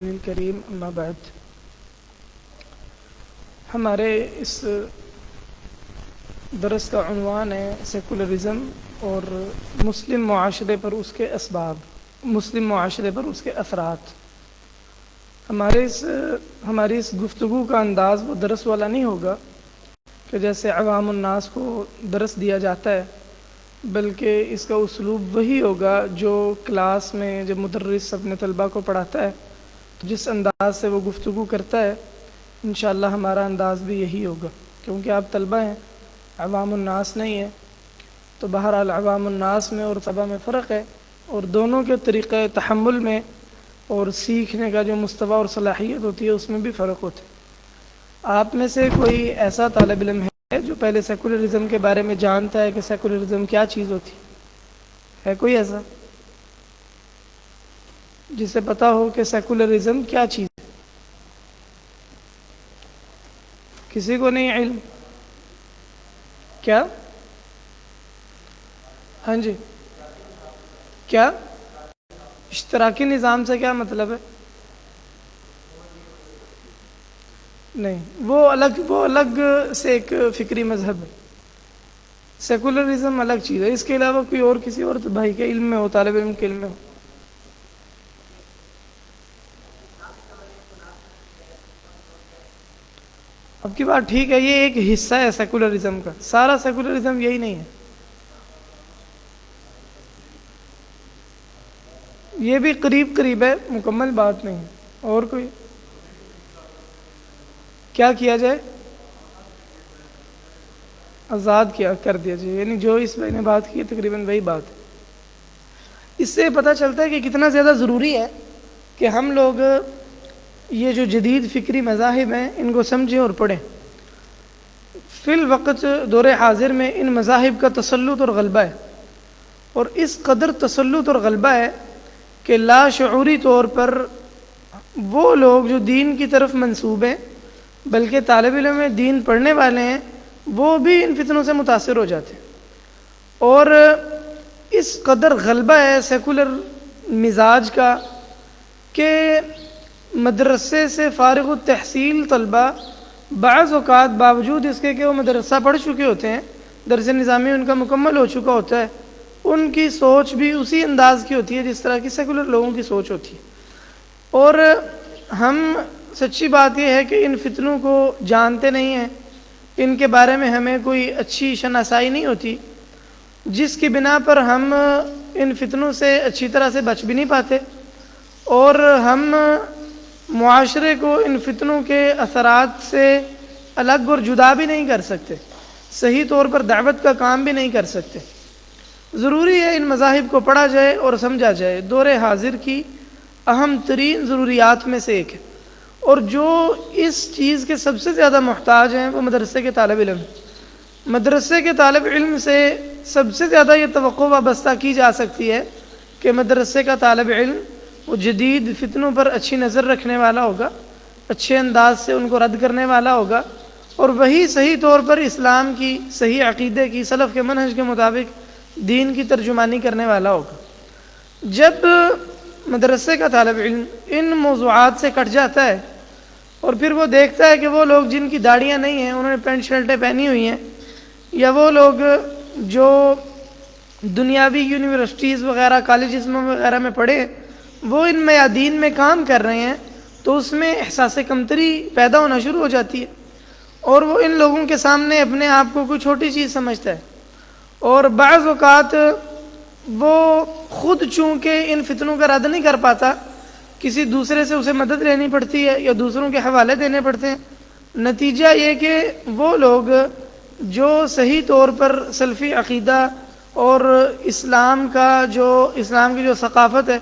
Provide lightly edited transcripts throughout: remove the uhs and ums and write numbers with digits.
کریم اما بعد، ہمارے اس درس کا عنوان ہے سیکولرزم اور مسلم معاشرے پر اس کے اسباب، مسلم معاشرے پر اس کے اثرات۔ ہماری اس گفتگو کا انداز وہ درس والا نہیں ہوگا کہ جیسے عوام الناس کو درس دیا جاتا ہے، بلکہ اس کا اسلوب وہی ہوگا جو کلاس میں جب مدرس اپنے طلباء کو پڑھاتا ہے جس انداز سے وہ گفتگو کرتا ہے، انشاءاللہ ہمارا انداز بھی یہی ہوگا، کیونکہ آپ طلبہ ہیں، عوام الناس نہیں ہیں۔ تو بہرحال عوام الناس میں اور طلبہ میں فرق ہے، اور دونوں کے طریقہ تحمل میں اور سیکھنے کا جو مستویٰ اور صلاحیت ہوتی ہے اس میں بھی فرق ہوتا ہے۔ آپ میں سے کوئی ایسا طالب علم ہے جو پہلے سیکولرزم کے بارے میں جانتا ہے کہ سیکولرزم کیا چیز ہوتی ہے کوئی ایسا جسے پتا ہو کہ سیکولرزم کیا چیز ہے؟ کسی کو نہیں علم؟ کیا؟ ہاں جی، کیا اشتراکی نظام سے کیا مطلب ہے؟ نہیں، وہ الگ سے ایک فکری مذہب ہے۔ سیکولرزم الگ چیز ہے، اس کے علاوہ کوئی اور کسی اور بھائی کے علم میں ہو، طالب علم کے علم میں ہو؟ اب کی بات ٹھیک ہے، یہ ایک حصہ ہے سیکولرزم کا، سارا سیکولرزم یہی نہیں ہے۔ یہ بھی قریب ہے، مکمل بات نہیں ہے۔ اور کوئی کیا کیا جائے؟ آزاد کیا کر دیا جائے، یعنی جو اس میں نے بات کی تقریباً وہی بات ہے۔ اس سے پتہ چلتا ہے کہ کتنا زیادہ ضروری ہے کہ ہم لوگ یہ جو جدید فکری مذاہب ہیں ان کو سمجھیں اور پڑھیں۔ فی الوقت دور حاضر میں ان مذاہب کا تسلط اور غلبہ ہے، اور اس قدر تسلط اور غلبہ ہے کہ لاشعوری طور پر وہ لوگ جو دین کی طرف منسوب ہیں، بلکہ طالب علم دین پڑھنے والے ہیں، وہ بھی ان فتنوں سے متاثر ہو جاتے ہیں۔ اور اس قدر غلبہ ہے سیکولر مزاج کا کہ مدرسے سے فارغ التحصیل طلبہ بعض اوقات باوجود اس کے کہ وہ مدرسہ پڑھ چکے ہوتے ہیں، درس نظامی ان کا مکمل ہو چکا ہوتا ہے، ان کی سوچ بھی اسی انداز کی ہوتی ہے جس طرح کی سیکولر لوگوں کی سوچ ہوتی ہے۔ اور ہم سچی بات یہ ہے کہ ان فتنوں کو جانتے نہیں ہیں، ان کے بارے میں ہمیں کوئی اچھی شناسائی نہیں ہوتی، جس کی بنا پر ہم ان فتنوں سے اچھی طرح سے بچ بھی نہیں پاتے، اور ہم معاشرے کو ان فتنوں کے اثرات سے الگ اور جدا بھی نہیں کر سکتے، صحیح طور پر دعوت کا کام بھی نہیں کر سکتے۔ ضروری ہے ان مذاہب کو پڑھا جائے اور سمجھا جائے، دور حاضر کی اہم ترین ضروریات میں سے ایک ہے، اور جو اس چیز کے سب سے زیادہ محتاج ہیں وہ مدرسے کے طالب علم ہیں۔ مدرسے کے طالب علم سے سب سے زیادہ یہ توقع وابستہ کی جا سکتی ہے کہ مدرسے کا طالب علم وہ جدید فتنوں پر اچھی نظر رکھنے والا ہوگا، اچھے انداز سے ان کو رد کرنے والا ہوگا، اور وہی صحیح طور پر اسلام کی صحیح عقیدے کی سلف کے منہج کے مطابق دین کی ترجمانی کرنے والا ہوگا۔ جب مدرسے کا طالب علم ان موضوعات سے کٹ جاتا ہے اور پھر وہ دیکھتا ہے کہ وہ لوگ جن کی داڑیاں نہیں ہیں، انہوں نے پینٹ شرٹیں پہنی ہوئی ہیں، یا وہ لوگ جو دنیاوی یونیورسٹیز وغیرہ کالجز وغیرہ میں پڑھے وہ ان میادین میں کام کر رہے ہیں، تو اس میں احساس کمتری پیدا ہونا شروع ہو جاتی ہے، اور وہ ان لوگوں کے سامنے اپنے آپ کو کوئی چھوٹی چیز سمجھتا ہے، اور بعض اوقات وہ خود چونکہ ان فتنوں کا رد نہیں کر پاتا، کسی دوسرے سے اسے مدد لینی پڑتی ہے یا دوسروں کے حوالے دینے پڑتے ہیں۔ نتیجہ یہ کہ وہ لوگ جو صحیح طور پر سلفی عقیدہ اور اسلام کی جو ثقافت ہے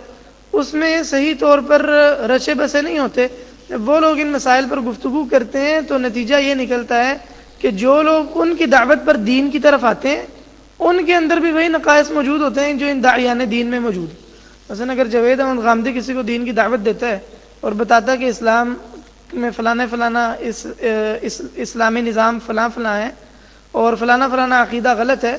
اس میں صحیح طور پر رچے بسے نہیں ہوتے، جب وہ لوگ ان مسائل پر گفتگو کرتے ہیں تو نتیجہ یہ نکلتا ہے کہ جو لوگ ان کی دعوت پر دین کی طرف آتے ہیں ان کے اندر بھی وہی نقائص موجود ہوتے ہیں جو ان داعیان دین میں موجود ہیں۔ مثلا اگر جاوید احمد غامدی کسی کو دین کی دعوت دیتا ہے اور بتاتا ہے کہ اسلام میں فلانا اسلامی نظام فلاں ہے اور فلانا عقیدہ غلط ہے،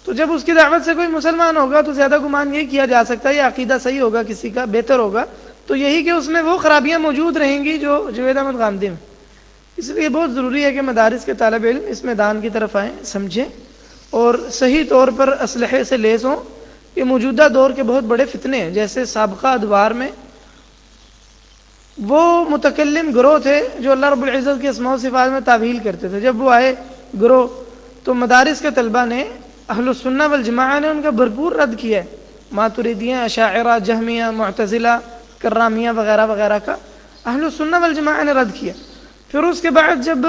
تو جب اس کی دعوت سے کوئی مسلمان ہوگا تو زیادہ گمان یہ کیا جا سکتا ہے یہ عقیدہ صحیح ہوگا، کسی کا بہتر ہوگا، تو یہی کہ اس میں وہ خرابیاں موجود رہیں گی جو جوید احمد غامدی میں. اس لیے بہت ضروری ہے کہ مدارس کے طالب علم اس میدان کی طرف آئیں، سمجھیں اور صحیح طور پر اسلحے سے لیس ہوں. یہ موجودہ دور کے بہت بڑے فتنے ہیں. جیسے سابقہ ادوار میں وہ متکلم گروہ تھے جو اللہ رب العزت کے اسماء و صفات میں تعویل کرتے تھے. جب وہ آئے گروہ تو مدارس کے طلبہ نے، اہل السنہ والجماعہ نے ان کا بھرپور رد کیا ہے. ماتریدیہ، اشاعرہ، جہمیہ، معتزلہ، کرامیہ وغیرہ وغیرہ کا اہل السنہ والجماعہ نے رد کیا. پھر اس کے بعد جب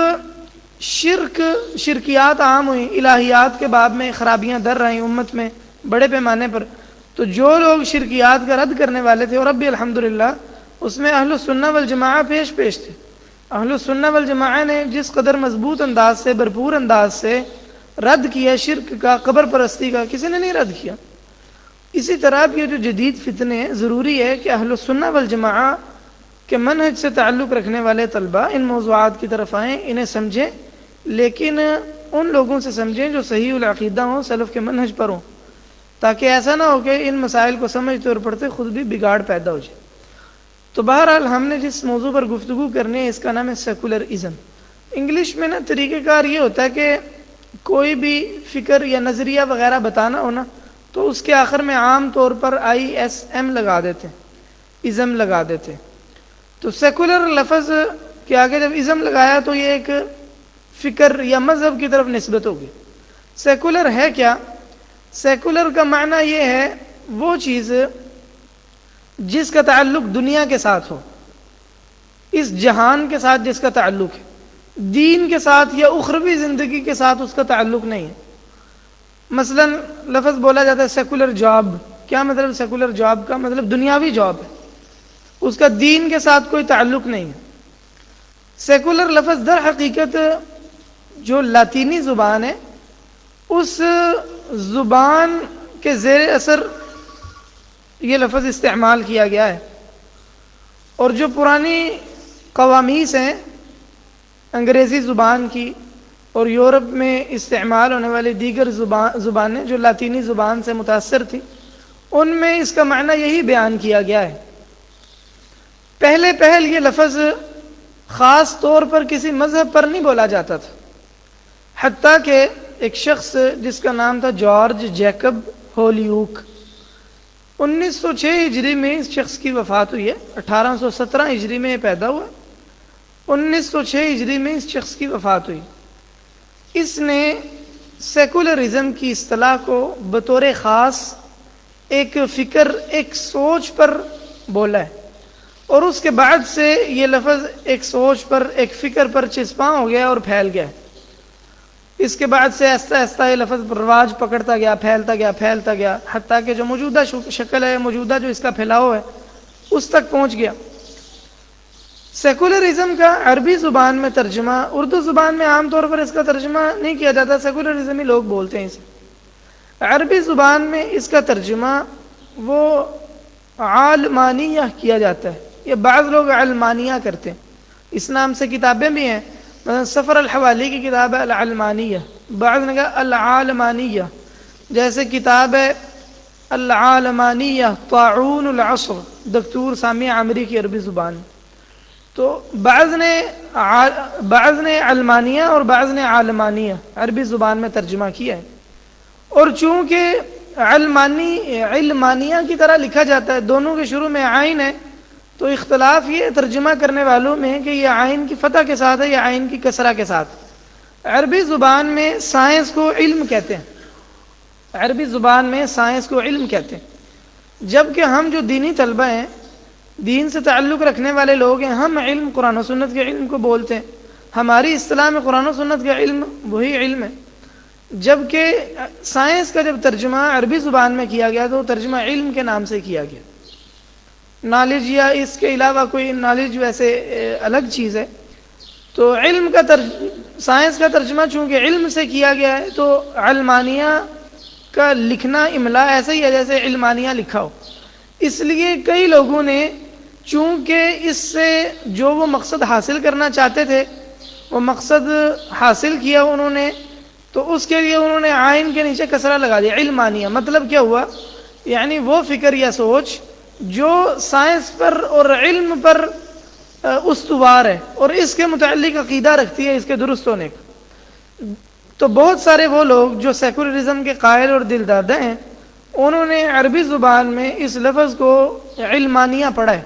شرکیات عام ہوئیں، الہیات کے باب میں خرابیاں در رہیں امت میں بڑے پیمانے پر، تو جو لوگ شرکیات کا رد کرنے والے تھے اور اب بھی الحمدللہ اس میں اہل السنہ والجماعہ پیش تھے. اہل السنہ والجماعہ نے جس قدر مضبوط انداز سے، بھرپور انداز سے رد کیا شرک کا، قبر پرستی کا، کسی نے نہیں رد کیا. اسی طرح یہ جو جدید فتنے ہیں، ضروری ہے کہ اہل السنہ والجماعہ کے منہج سے تعلق رکھنے والے طلبہ ان موضوعات کی طرف آئیں، انہیں سمجھیں، لیکن ان لوگوں سے سمجھیں جو صحیح العقیدہ ہوں، سلف کے منہج پر ہوں، تاکہ ایسا نہ ہو کہ ان مسائل کو سمجھتے اور پڑھتے خود بھی بگاڑ پیدا ہو جائے. تو بہرحال ہم نے جس موضوع پر گفتگو کرنی ہے اس کا نام ہے سیکولرازم. انگلش میں نا طریقہ کار یہ ہوتا ہے کہ کوئی بھی فکر یا نظریہ وغیرہ بتانا ہونا تو اس کے آخر میں عام طور پر ISM لگا دیتے ہیں، ازم لگا دیتے ہیں. تو سیکولر لفظ کے آگے جب ازم لگایا تو یہ ایک فکر یا مذہب کی طرف نسبت ہوگی. سیکولر ہے کیا؟ سیکولر کا معنی یہ ہے وہ چیز جس کا تعلق دنیا کے ساتھ ہو، اس جہان کے ساتھ جس کا تعلق ہے، دین کے ساتھ یا اخروی زندگی کے ساتھ اس کا تعلق نہیں ہے. مثلا لفظ بولا جاتا ہے سیکولر جاب. کیا مطلب سیکولر جاب کا؟ مطلب دنیاوی جاب ہے، اس کا دین کے ساتھ کوئی تعلق نہیں ہے. سیکولر لفظ در حقیقت جو لاطینی زبان ہے اس زبان کے زیر اثر یہ لفظ استعمال کیا گیا ہے، اور جو پرانی قوامیس ہیں انگریزی زبان کی اور یورپ میں استعمال ہونے والی دیگر زبانیں جو لاطینی زبان سے متاثر تھیں، ان میں اس کا معنی یہی بیان کیا گیا ہے. پہل یہ لفظ خاص طور پر کسی مذہب پر نہیں بولا جاتا تھا، حتیٰ کہ ایک شخص جس کا نام تھا جارج جیکب ہولیوک، 1906 ہجری میں اس شخص کی وفات ہوئی ہے. 1817 ہجری میں یہ پیدا ہوا، 1906 ہجری میں اس شخص کی وفات ہوئی. اس نے سیکولرزم کی اصطلاح کو بطور خاص ایک فکر، ایک سوچ پر بولا ہے، اور اس کے بعد سے یہ لفظ ایک سوچ پر، ایک فکر پر چسپاں ہو گیا اور پھیل گیا. اس کے بعد سے آہستہ آہستہ یہ لفظ رواج پکڑتا گیا، پھیلتا گیا، حتیٰ کہ جو موجودہ شکل ہے، موجودہ جو اس کا پھیلاؤ ہے، اس تک پہنچ گیا. سیکولرزم کا عربی زبان میں ترجمہ، اردو زبان میں عام طور پر اس کا ترجمہ نہیں کیا جاتا، سیکولرزم ہی لوگ بولتے ہیں اسے. عربی زبان میں اس کا ترجمہ وہ علمانیہ کیا جاتا ہے، یہ بعض لوگ علمانیہ کرتے ہیں. اس نام سے کتابیں بھی ہیں، مثلا سفر الحوالی کی کتاب ہے العلمانیہ، بعض نے کہا العالمانیہ، جیسے کتاب ہے العالمانیہ طاعون العصر دکتور سامی عامری کی عربی زبان. تو بعض نے علمانیہ اور بعض نے عالمانیہ عربی زبان میں ترجمہ کیا ہے. اور چونکہ علمانیہ کی طرح لکھا جاتا ہے، دونوں کے شروع میں عین ہے، تو اختلاف یہ ترجمہ کرنے والوں میں ہے کہ یہ عین کی فتح کے ساتھ ہے یا عین کی کسرہ کے ساتھ. عربی زبان میں سائنس کو علم کہتے ہیں، عربی زبان میں سائنس کو علم کہتے ہیں، جبکہ ہم جو دینی طلبہ ہیں، دین سے تعلق رکھنے والے لوگ ہیں، ہم علم قرآن و سنت کے علم کو بولتے ہیں. ہماری اصطلاح میں قرآن و سنت کا علم وہی علم ہے. جبکہ سائنس کا جب ترجمہ عربی زبان میں کیا گیا تو ترجمہ علم کے نام سے کیا گیا. نالج یا اس کے علاوہ کوئی نالج ویسے الگ چیز ہے. تو علم کا سائنس کا ترجمہ چونکہ علم سے کیا گیا ہے تو علمانیہ کا لکھنا املا ایسا ہی ہے جیسے علمانیہ لکھا ہو. اس لیے کئی لوگوں نے چونکہ اس سے جو وہ مقصد حاصل کرنا چاہتے تھے وہ مقصد حاصل کیا انہوں نے، تو اس کے لیے انہوں نے عین کے نیچے کسرہ لگا دیا علمانیہ. مطلب کیا ہوا؟ یعنی وہ فکر یا سوچ جو سائنس پر اور علم پر استوار ہے اور اس کے متعلق عقیدہ رکھتی ہے اس کے درست ہونے کا. تو بہت سارے وہ لوگ جو سیکولرزم کے قائل اور دل دادہ ہیں انہوں نے عربی زبان میں اس لفظ کو علمانیہ پڑھا ہے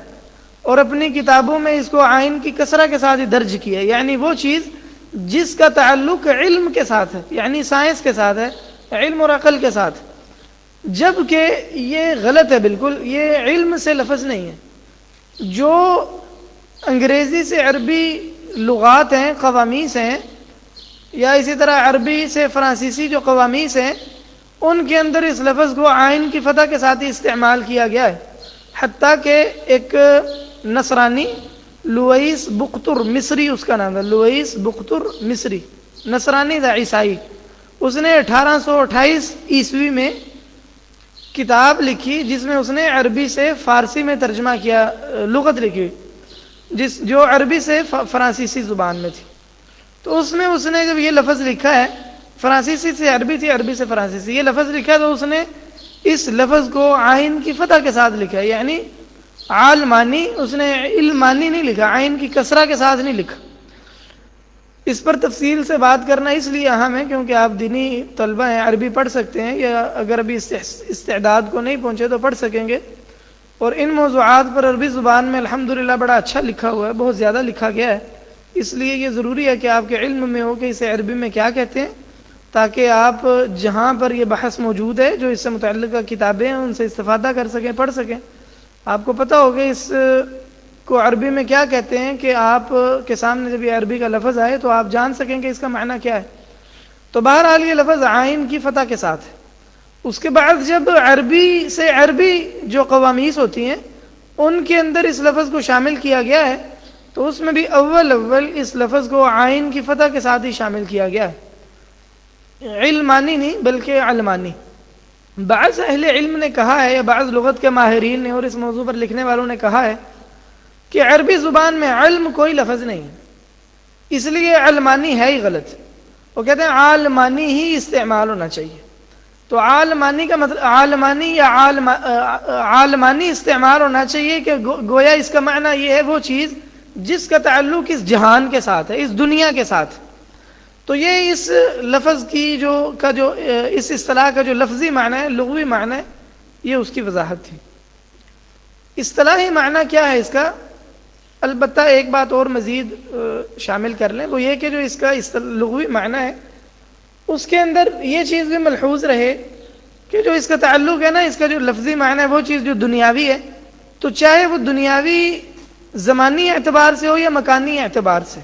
اور اپنی کتابوں میں اس کو عین کی کسرہ کے ساتھ ہی درج کیا ہے، یعنی وہ چیز جس کا تعلق علم کے ساتھ ہے، یعنی سائنس کے ساتھ ہے، علم اور عقل کے ساتھ، جبکہ یہ غلط ہے بالکل. یہ علم سے لفظ نہیں ہے. جو انگریزی سے عربی لغات ہیں، قوامیس ہیں، یا اسی طرح عربی سے فرانسیسی جو قوامیس ہیں ان کے اندر اس لفظ کو عین کی فتح کے ساتھ ہی استعمال کیا گیا ہے. حتیٰ کہ ایک نصرانی لوئیس بختر مصری اس کا نام تھا، لوئیس بختر مصری، نصرانی تھا، عیسائی. اس نے 1828 عیسوی میں کتاب لکھی جس میں اس نے عربی سے فارسی میں ترجمہ کیا، لغت لکھی جو عربی سے فرانسیسی زبان میں تھی. تو اس میں اس نے جب یہ لفظ لکھا ہے، فرانسیسی سے عربی تھی، عربی سے فرانسیسی، یہ لفظ لکھا تو اس نے اس لفظ کو عین کی فتح کے ساتھ لکھا ہے، یعنی عالمانی، اس نے علمانی نہیں لکھا، عین کی کسرہ کے ساتھ نہیں لکھا. اس پر تفصیل سے بات کرنا اس لیے اہم ہے کیونکہ آپ دینی طلبہ ہیں، عربی پڑھ سکتے ہیں، یا اگر ابھی استعداد کو نہیں پہنچے تو پڑھ سکیں گے. اور ان موضوعات پر عربی زبان میں الحمدللہ بڑا اچھا لکھا ہوا ہے، بہت زیادہ لکھا گیا ہے. اس لیے یہ ضروری ہے کہ آپ کے علم میں ہو کہ اسے عربی میں کیا کہتے ہیں، تاکہ آپ جہاں پر یہ بحث موجود ہے جو اس سے متعلقہ کتابیں ہیں ان سے استفادہ کر سکیں، پڑھ سکیں. آپ کو پتہ ہوگا اس کو عربی میں کیا کہتے ہیں کہ آپ کے سامنے جب یہ عربی کا لفظ آئے تو آپ جان سکیں کہ اس کا معنی کیا ہے. تو بہرحال یہ لفظ عین کی فتح کے ساتھ ہے. اس کے بعد جب عربی سے عربی جو قوامیس ہوتی ہیں ان کے اندر اس لفظ کو شامل کیا گیا ہے تو اس میں بھی اول اس لفظ کو عین کی فتح کے ساتھ ہی شامل کیا گیا ہے، علمانی نہیں بلکہ علمانی. بعض اہل علم نے کہا ہے یا بعض لغت کے ماہرین نے اور اس موضوع پر لکھنے والوں نے کہا ہے کہ عربی زبان میں علم کوئی لفظ نہیں ہے، اس لیے علمانی ہے ہی غلط. وہ کہتے ہیں عالمانی ہی استعمال ہونا چاہیے. تو عالمانی کا مطلب عالمانی یا عالمانی استعمال ہونا چاہیے کہ گویا اس کا معنی یہ ہے وہ چیز جس کا تعلق اس جہان کے ساتھ ہے، اس دنیا کے ساتھ. تو یہ اس لفظ کی جو اس اصطلاح کا جو لفظی معنی ہے، لغوی معنی ہے، یہ اس کی وضاحت تھی. اصطلاحی معنی کیا ہے اس کا؟ البتہ ایک بات اور مزید شامل کر لیں، وہ یہ کہ جو اس کا لغوی معنی ہے اس کے اندر یہ چیز بھی ملحوظ رہے کہ جو اس کا تعلق ہے نا، اس کا جو لفظی معنی ہے وہ چیز جو دنیاوی ہے، تو چاہے وہ دنیاوی زمانی اعتبار سے ہو یا مکانی اعتبار سے،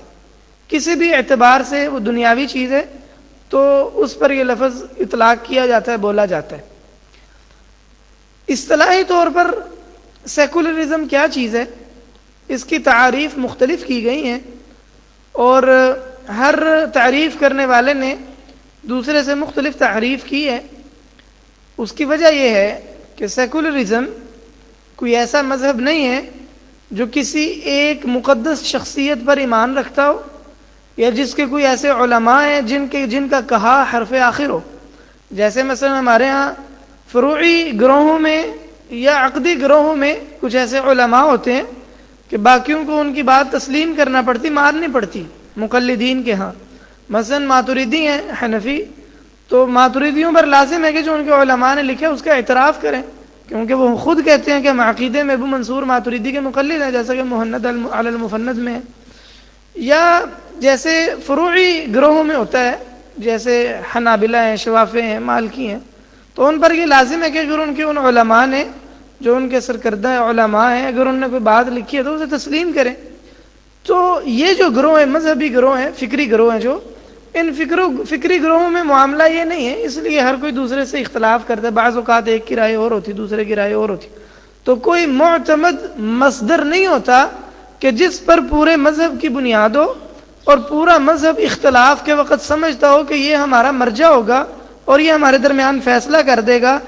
کسی بھی اعتبار سے وہ دنیاوی چیز ہے تو اس پر یہ لفظ اطلاق کیا جاتا ہے، بولا جاتا ہے. اصطلاحی طور پر سیکولرزم کیا چیز ہے، اس کی تعاریف مختلف کی گئی ہیں اور ہر تعریف کرنے والے نے دوسرے سے مختلف تعریف کی ہے. اس کی وجہ یہ ہے کہ سیکولرزم کوئی ایسا مذہب نہیں ہے جو کسی ایک مقدس شخصیت پر ایمان رکھتا ہو یا جس کے کوئی ایسے علماء ہیں جن کا کہا حرف آخر ہو. جیسے مثلا ہمارے ہاں فروعی گروہوں میں یا عقدی گروہوں میں کچھ ایسے علماء ہوتے ہیں کہ باقیوں کو ان کی بات تسلیم کرنا پڑتی، ماننی پڑتی مقلدین کے ہاں. مثلا ماتریدی ہیں حنفی، تو ماتریدیوں پر لازم ہے کہ جو ان کے علماء نے لکھے اس کا اعتراف کریں، کیونکہ وہ خود کہتے ہیں کہ ہم عقیدے میں ابو منصور ماتریدی کے مقلد ہیں، جیسا کہ مہند علی المفند میں ہے. یا جیسے فروعی گروہوں میں ہوتا ہے، جیسے حنابلہ ہیں، شوافع ہیں، مالکی ہیں، تو ان پر یہ لازم ہے کہ اگر ان کے ان علماء نے جو ان کے سرکردہ علماء ہیں اگر انہوں نے کوئی بات لکھی ہے تو اسے تسلیم کریں. تو یہ جو گروہ ہیں، مذہبی گروہ ہیں، فکری گروہ ہیں، جو ان فکری گروہوں میں معاملہ یہ نہیں ہے، اس لیے ہر کوئی دوسرے سے اختلاف کرتا ہے. بعض اوقات ایک کی رائے اور ہوتی، دوسرے کی رائے اور ہوتی. تو کوئی معتمد مصدر نہیں ہوتا کہ جس پر پورے مذہب کی بنیاد ہو اور پورا مذہب اختلاف کے وقت سمجھتا ہو کہ یہ ہمارا مرجع ہوگا اور یہ ہمارے درمیان فیصلہ کر دے گا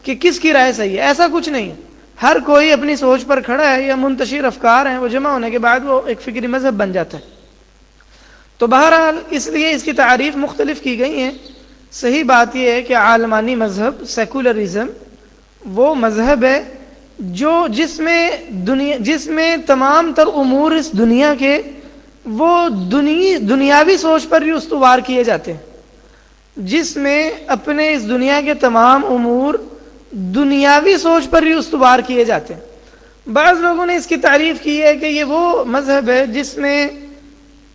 کہ کس کی رائے صحیح ہے. ایسا کچھ نہیں ہے. ہر کوئی اپنی سوچ پر کھڑا ہے یا منتشر افکار ہیں، وہ جمع ہونے کے بعد وہ ایک فکری مذہب بن جاتا ہے. تو بہرحال اس لیے اس کی تعریف مختلف کی گئی ہیں. صحیح بات یہ ہے کہ عالمانی مذہب سیکولرزم وہ مذہب ہے جس میں تمام تر امور اس دنیا کے وہ دنیاوی سوچ پر ہی استوار کیے جاتے ہیں، جس میں اپنے اس دنیا کے تمام امور دنیاوی سوچ پر ہی استوار کیے جاتے ہیں۔ بعض لوگوں نے اس کی تعریف کی ہے کہ یہ وہ مذہب ہے جس میں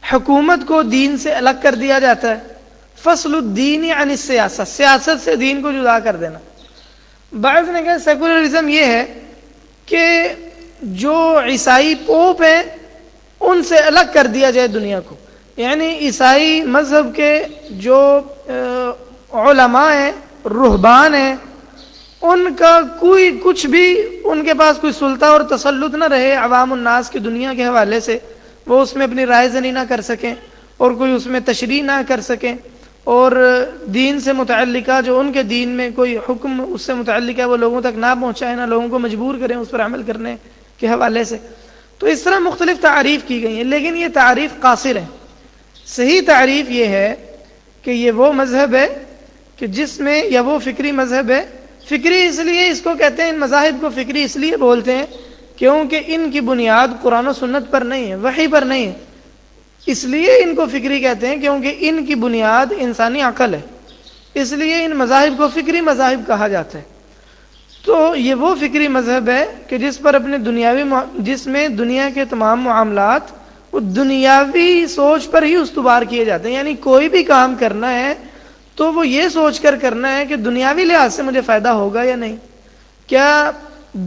حکومت کو دین سے الگ کر دیا جاتا ہے، فصل الدین عن السیاست، سیاست سے دین کو جدا کر دینا۔ بعض نے کہا سیکولرزم یہ ہے کہ جو عیسائی پوپ ہیں ان سے الگ کر دیا جائے دنیا کو، یعنی عیسائی مذہب کے جو علماء ہیں، رہبان ہیں، ان کا کوئی کچھ بھی ان کے پاس کوئی سلطہ اور تسلط نہ رہے عوام الناس کی دنیا کے حوالے سے، وہ اس میں اپنی رائے زنی نہ کر سکیں اور کوئی اس میں تشریح نہ کر سکیں، اور دین سے متعلقہ جو ان کے دین میں کوئی حکم اس سے متعلق ہے وہ لوگوں تک نہ پہنچائیں، نہ لوگوں کو مجبور کریں اس پر عمل کرنے کے حوالے سے۔ تو اس طرح مختلف تعریف کی گئی ہیں، لیکن یہ تعریف قاصر ہے۔ صحیح تعریف یہ ہے کہ یہ وہ مذہب ہے کہ جس میں، یا وہ فکری مذہب ہے، فکری اس لیے اس کو کہتے ہیں، ان مذاہب کو فکری اس لیے بولتے ہیں کیونکہ ان کی بنیاد قرآن و سنت پر نہیں ہے، وحی پر نہیں ہے، اس لیے ان کو فکری کہتے ہیں کیونکہ ان کی بنیاد انسانی عقل ہے، اس لیے ان مذاہب کو فکری مذاہب کہا جاتا ہے۔ تو یہ وہ فکری مذہب ہے کہ جس پر اپنے جس میں دنیا کے تمام معاملات وہ دنیاوی سوچ پر ہی استوار کیے جاتے ہیں، یعنی کوئی بھی کام کرنا ہے تو وہ یہ سوچ کر کرنا ہے کہ دنیاوی لحاظ سے مجھے فائدہ ہوگا یا نہیں، کیا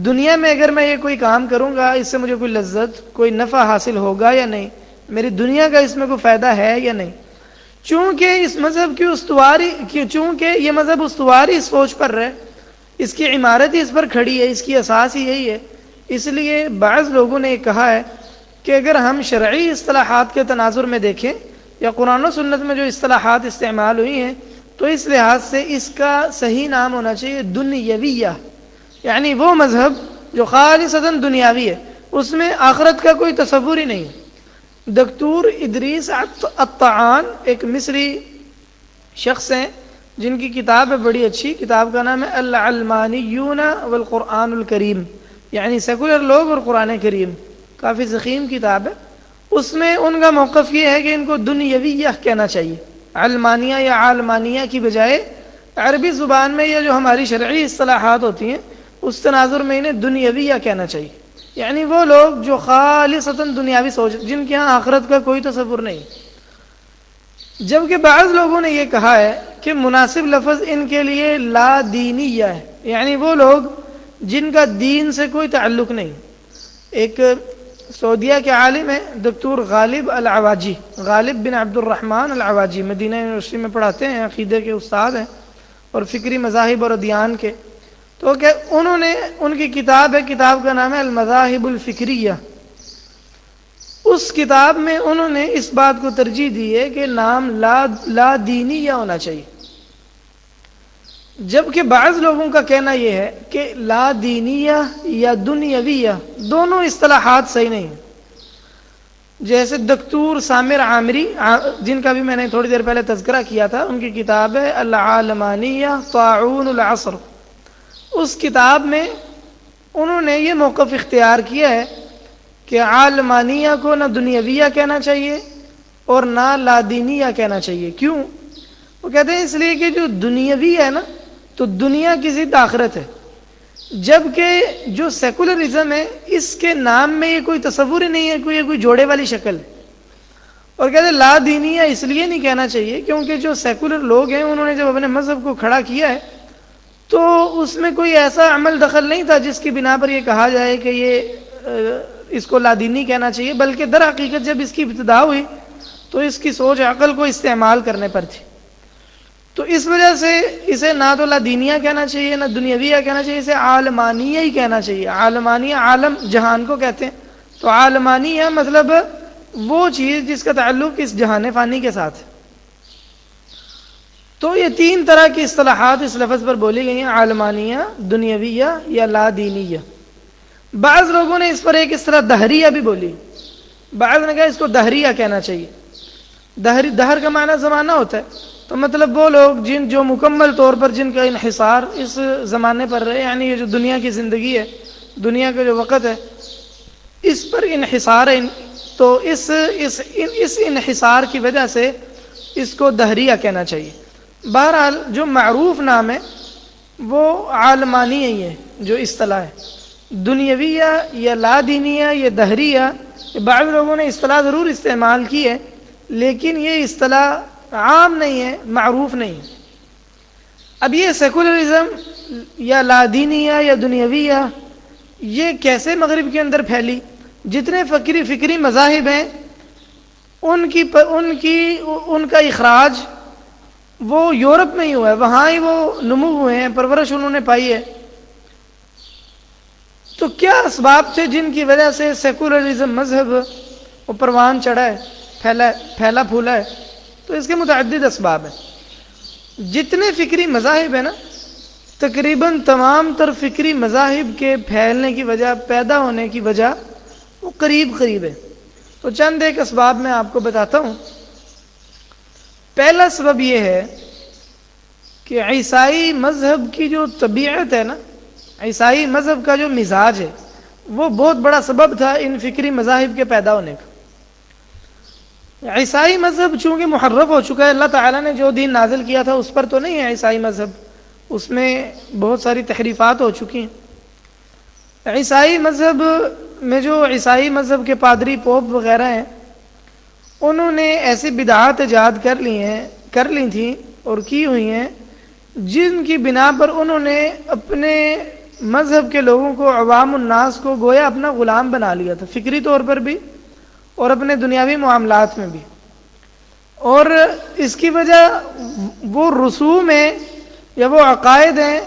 دنیا میں اگر میں یہ کوئی کام کروں گا اس سے مجھے کوئی لذت، کوئی نفع حاصل ہوگا یا نہیں، میری دنیا کا اس میں کوئی فائدہ ہے یا نہیں۔ چونکہ اس مذہب کی چونکہ یہ مذہب استواری اس سوچ پر ہے، اس کی عمارت ہی اس پر کھڑی ہے، اس کی اساس ہی یہی ہے، اس لیے بعض لوگوں نے یہ کہا ہے کہ اگر ہم شرعی اصطلاحات کے تناظر میں دیکھیں یا قرآن و سنت میں جو اصطلاحات استعمال ہوئی ہیں تو اس لحاظ سے اس کا صحیح نام ہونا چاہیے دنیویہ، یعنی وہ مذہب جو خالصتاً دنیاوی ہے، اس میں آخرت کا کوئی تصور ہی نہیں ہے۔ دکتور ادریس الطعان ایک مصری شخص ہیں جن کی کتاب ہے بڑی اچھی، کتاب کا نام ہے العلمانیون والقرآن الکریم، یعنی سیکولر لوگ اور قرآن کریم، کافی ضخیم کتاب ہے۔ اس میں ان کا موقف یہ ہے کہ ان کو دنیویہ کہنا چاہیے، علمانیہ یا عالمانیہ کی بجائے عربی زبان میں یہ جو ہماری شرعی اصطلاحات ہوتی ہیں اس تناظر میں انہیں دنیویہ کہنا چاہیے، یعنی وہ لوگ جو خالصتاً دنیاوی سوچ، جن کے ہاں آخرت کا کوئی تصور نہیں۔ جبکہ بعض لوگوں نے یہ کہا ہے کہ مناسب لفظ ان کے لیے لا دینیہ ہے، یعنی وہ لوگ جن کا دین سے کوئی تعلق نہیں۔ ایک سعودیہ کے عالم ہیں دکتور غالب العواجی، غالب بن عبد الرحمن العواجی، مدینہ یونیورسٹی میں پڑھاتے ہیں، عقیدے کے استاد ہیں اور فکری مذاہب اور ادیان کے۔ تو کہ انہوں نے ان کی کتاب ہے، کتاب کا نام ہے المذاہب الفکریہ، اس کتاب میں انہوں نے اس بات کو ترجیح دی ہے کہ نام لا دینیہ ہونا چاہیے، جبکہ بعض لوگوں کا کہنا یہ ہے کہ لا دینیہ یا دنیویہ دونوں اصطلاحات صحیح نہیں ہیں۔ جیسے دکتور سامر عامری، جن کا بھی میں نے تھوڑی دیر پہلے تذکرہ کیا تھا، ان کی کتاب ہے العالمانیہ طاعون العصر، اس کتاب میں انہوں نے یہ موقف اختیار کیا ہے کہ عالمانیہ کو نہ دنیویہ کہنا چاہیے اور نہ لا دینیہ کہنا چاہیے۔ کیوں؟ وہ کہتے ہیں اس لیے کہ جو دنیاوی ہے نا تو دنیا کی ضد آخرت ہے، جبکہ جو سیکولرزم ہے اس کے نام میں یہ کوئی تصور ہی نہیں ہے، کوئی جوڑے والی شکل ہے۔ اور کہتے ہیں لا دینیہ اس لیے نہیں کہنا چاہیے کیونکہ جو سیکولر لوگ ہیں انہوں نے جب اپنے مذہب کو کھڑا کیا ہے تو اس میں کوئی ایسا عمل دخل نہیں تھا جس کی بنا پر یہ کہا جائے کہ یہ اس کو لا دینی کہنا چاہیے، بلکہ در حقیقت جب اس کی ابتدا ہوئی تو اس کی سوچ عقل کو استعمال کرنے پر تھی، تو اس وجہ سے اسے نہ تو لا دینیہ کہنا چاہیے نہ دنیاویہ کہنا چاہیے، اسے عالمانیہ ہی کہنا چاہیے۔ عالمانیہ، عالم جہان کو کہتے ہیں، تو عالمانیہ مطلب وہ چیز جس کا تعلق اس جہان فانی کے ساتھ ہے۔ تو یہ تین طرح کی اصطلاحات اس لفظ پر بولی گئی ہیں، عالمانیہ، دنیاویہ یا لا دینیہ۔ بعض لوگوں نے اس پر ایک اس طرح دہریہ بھی بولی، بعض نے کہا اس کو دہریہ کہنا چاہیے۔ دہر کا معنی زمانہ ہوتا ہے، تو مطلب وہ لوگ جو مکمل طور پر جن کا انحصار اس زمانے پر رہے، یعنی یہ جو دنیا کی زندگی ہے دنیا کا جو وقت ہے اس پر انحصار ہے، تو اس انحصار کی وجہ سے اس کو دہریہ کہنا چاہیے۔ بہرحال جو معروف نام ہے وہ عالمانی ہی ہے، جو اصطلاح ہے دنیاویہ یا لا دینیہ یا دہریہ، بعض لوگوں نے اصطلاح ضرور استعمال کی ہے لیکن یہ اصطلاح عام نہیں ہے، معروف نہیں ہے۔ اب یہ سیکولرزم یا لا دینیہ یا دنیاویہ یہ کیسے مغرب کے اندر پھیلی؟ جتنے فکری مذاہب ہیں ان کا اخراج وہ یورپ میں ہی ہوا ہے، وہاں ہی وہ نمو ہوئے ہیں، پرورش انہوں نے پائی ہے۔ تو کیا اسباب تھے جن کی وجہ سے سیکولرزم مذہب وہ پروان چڑھا ہے، پھیلا پھولا ہے؟ تو اس کے متعدد اسباب ہیں۔ جتنے فکری مذاہب ہیں نا، تقریباً تمام تر فکری مذاہب کے پھیلنے کی وجہ، پیدا ہونے کی وجہ وہ قریب ہے۔ تو چند ایک اسباب میں آپ کو بتاتا ہوں۔ پہلا سبب یہ ہے کہ عیسائی مذہب کی جو طبیعت ہے نا، عیسائی مذہب کا جو مزاج ہے وہ بہت بڑا سبب تھا ان فکری مذاہب کے پیدا ہونے کا۔ عیسائی مذہب چونکہ محرف ہو چکا ہے، اللہ تعالیٰ نے جو دین نازل کیا تھا اس پر تو نہیں ہے عیسائی مذہب، اس میں بہت ساری تحریفات ہو چکی ہیں۔ عیسائی مذہب میں جو عیسائی مذہب کے پادری پوپ وغیرہ ہیں انہوں نے ایسی بدعات ایجاد کر لی تھیں اور کی ہوئی ہیں جن کی بنا پر انہوں نے اپنے مذہب کے لوگوں کو، عوام الناس کو گویا اپنا غلام بنا لیا تھا، فکری طور پر بھی اور اپنے دنیاوی معاملات میں بھی۔ اور اس کی وجہ وہ رسوم ہیں یا وہ عقائد ہیں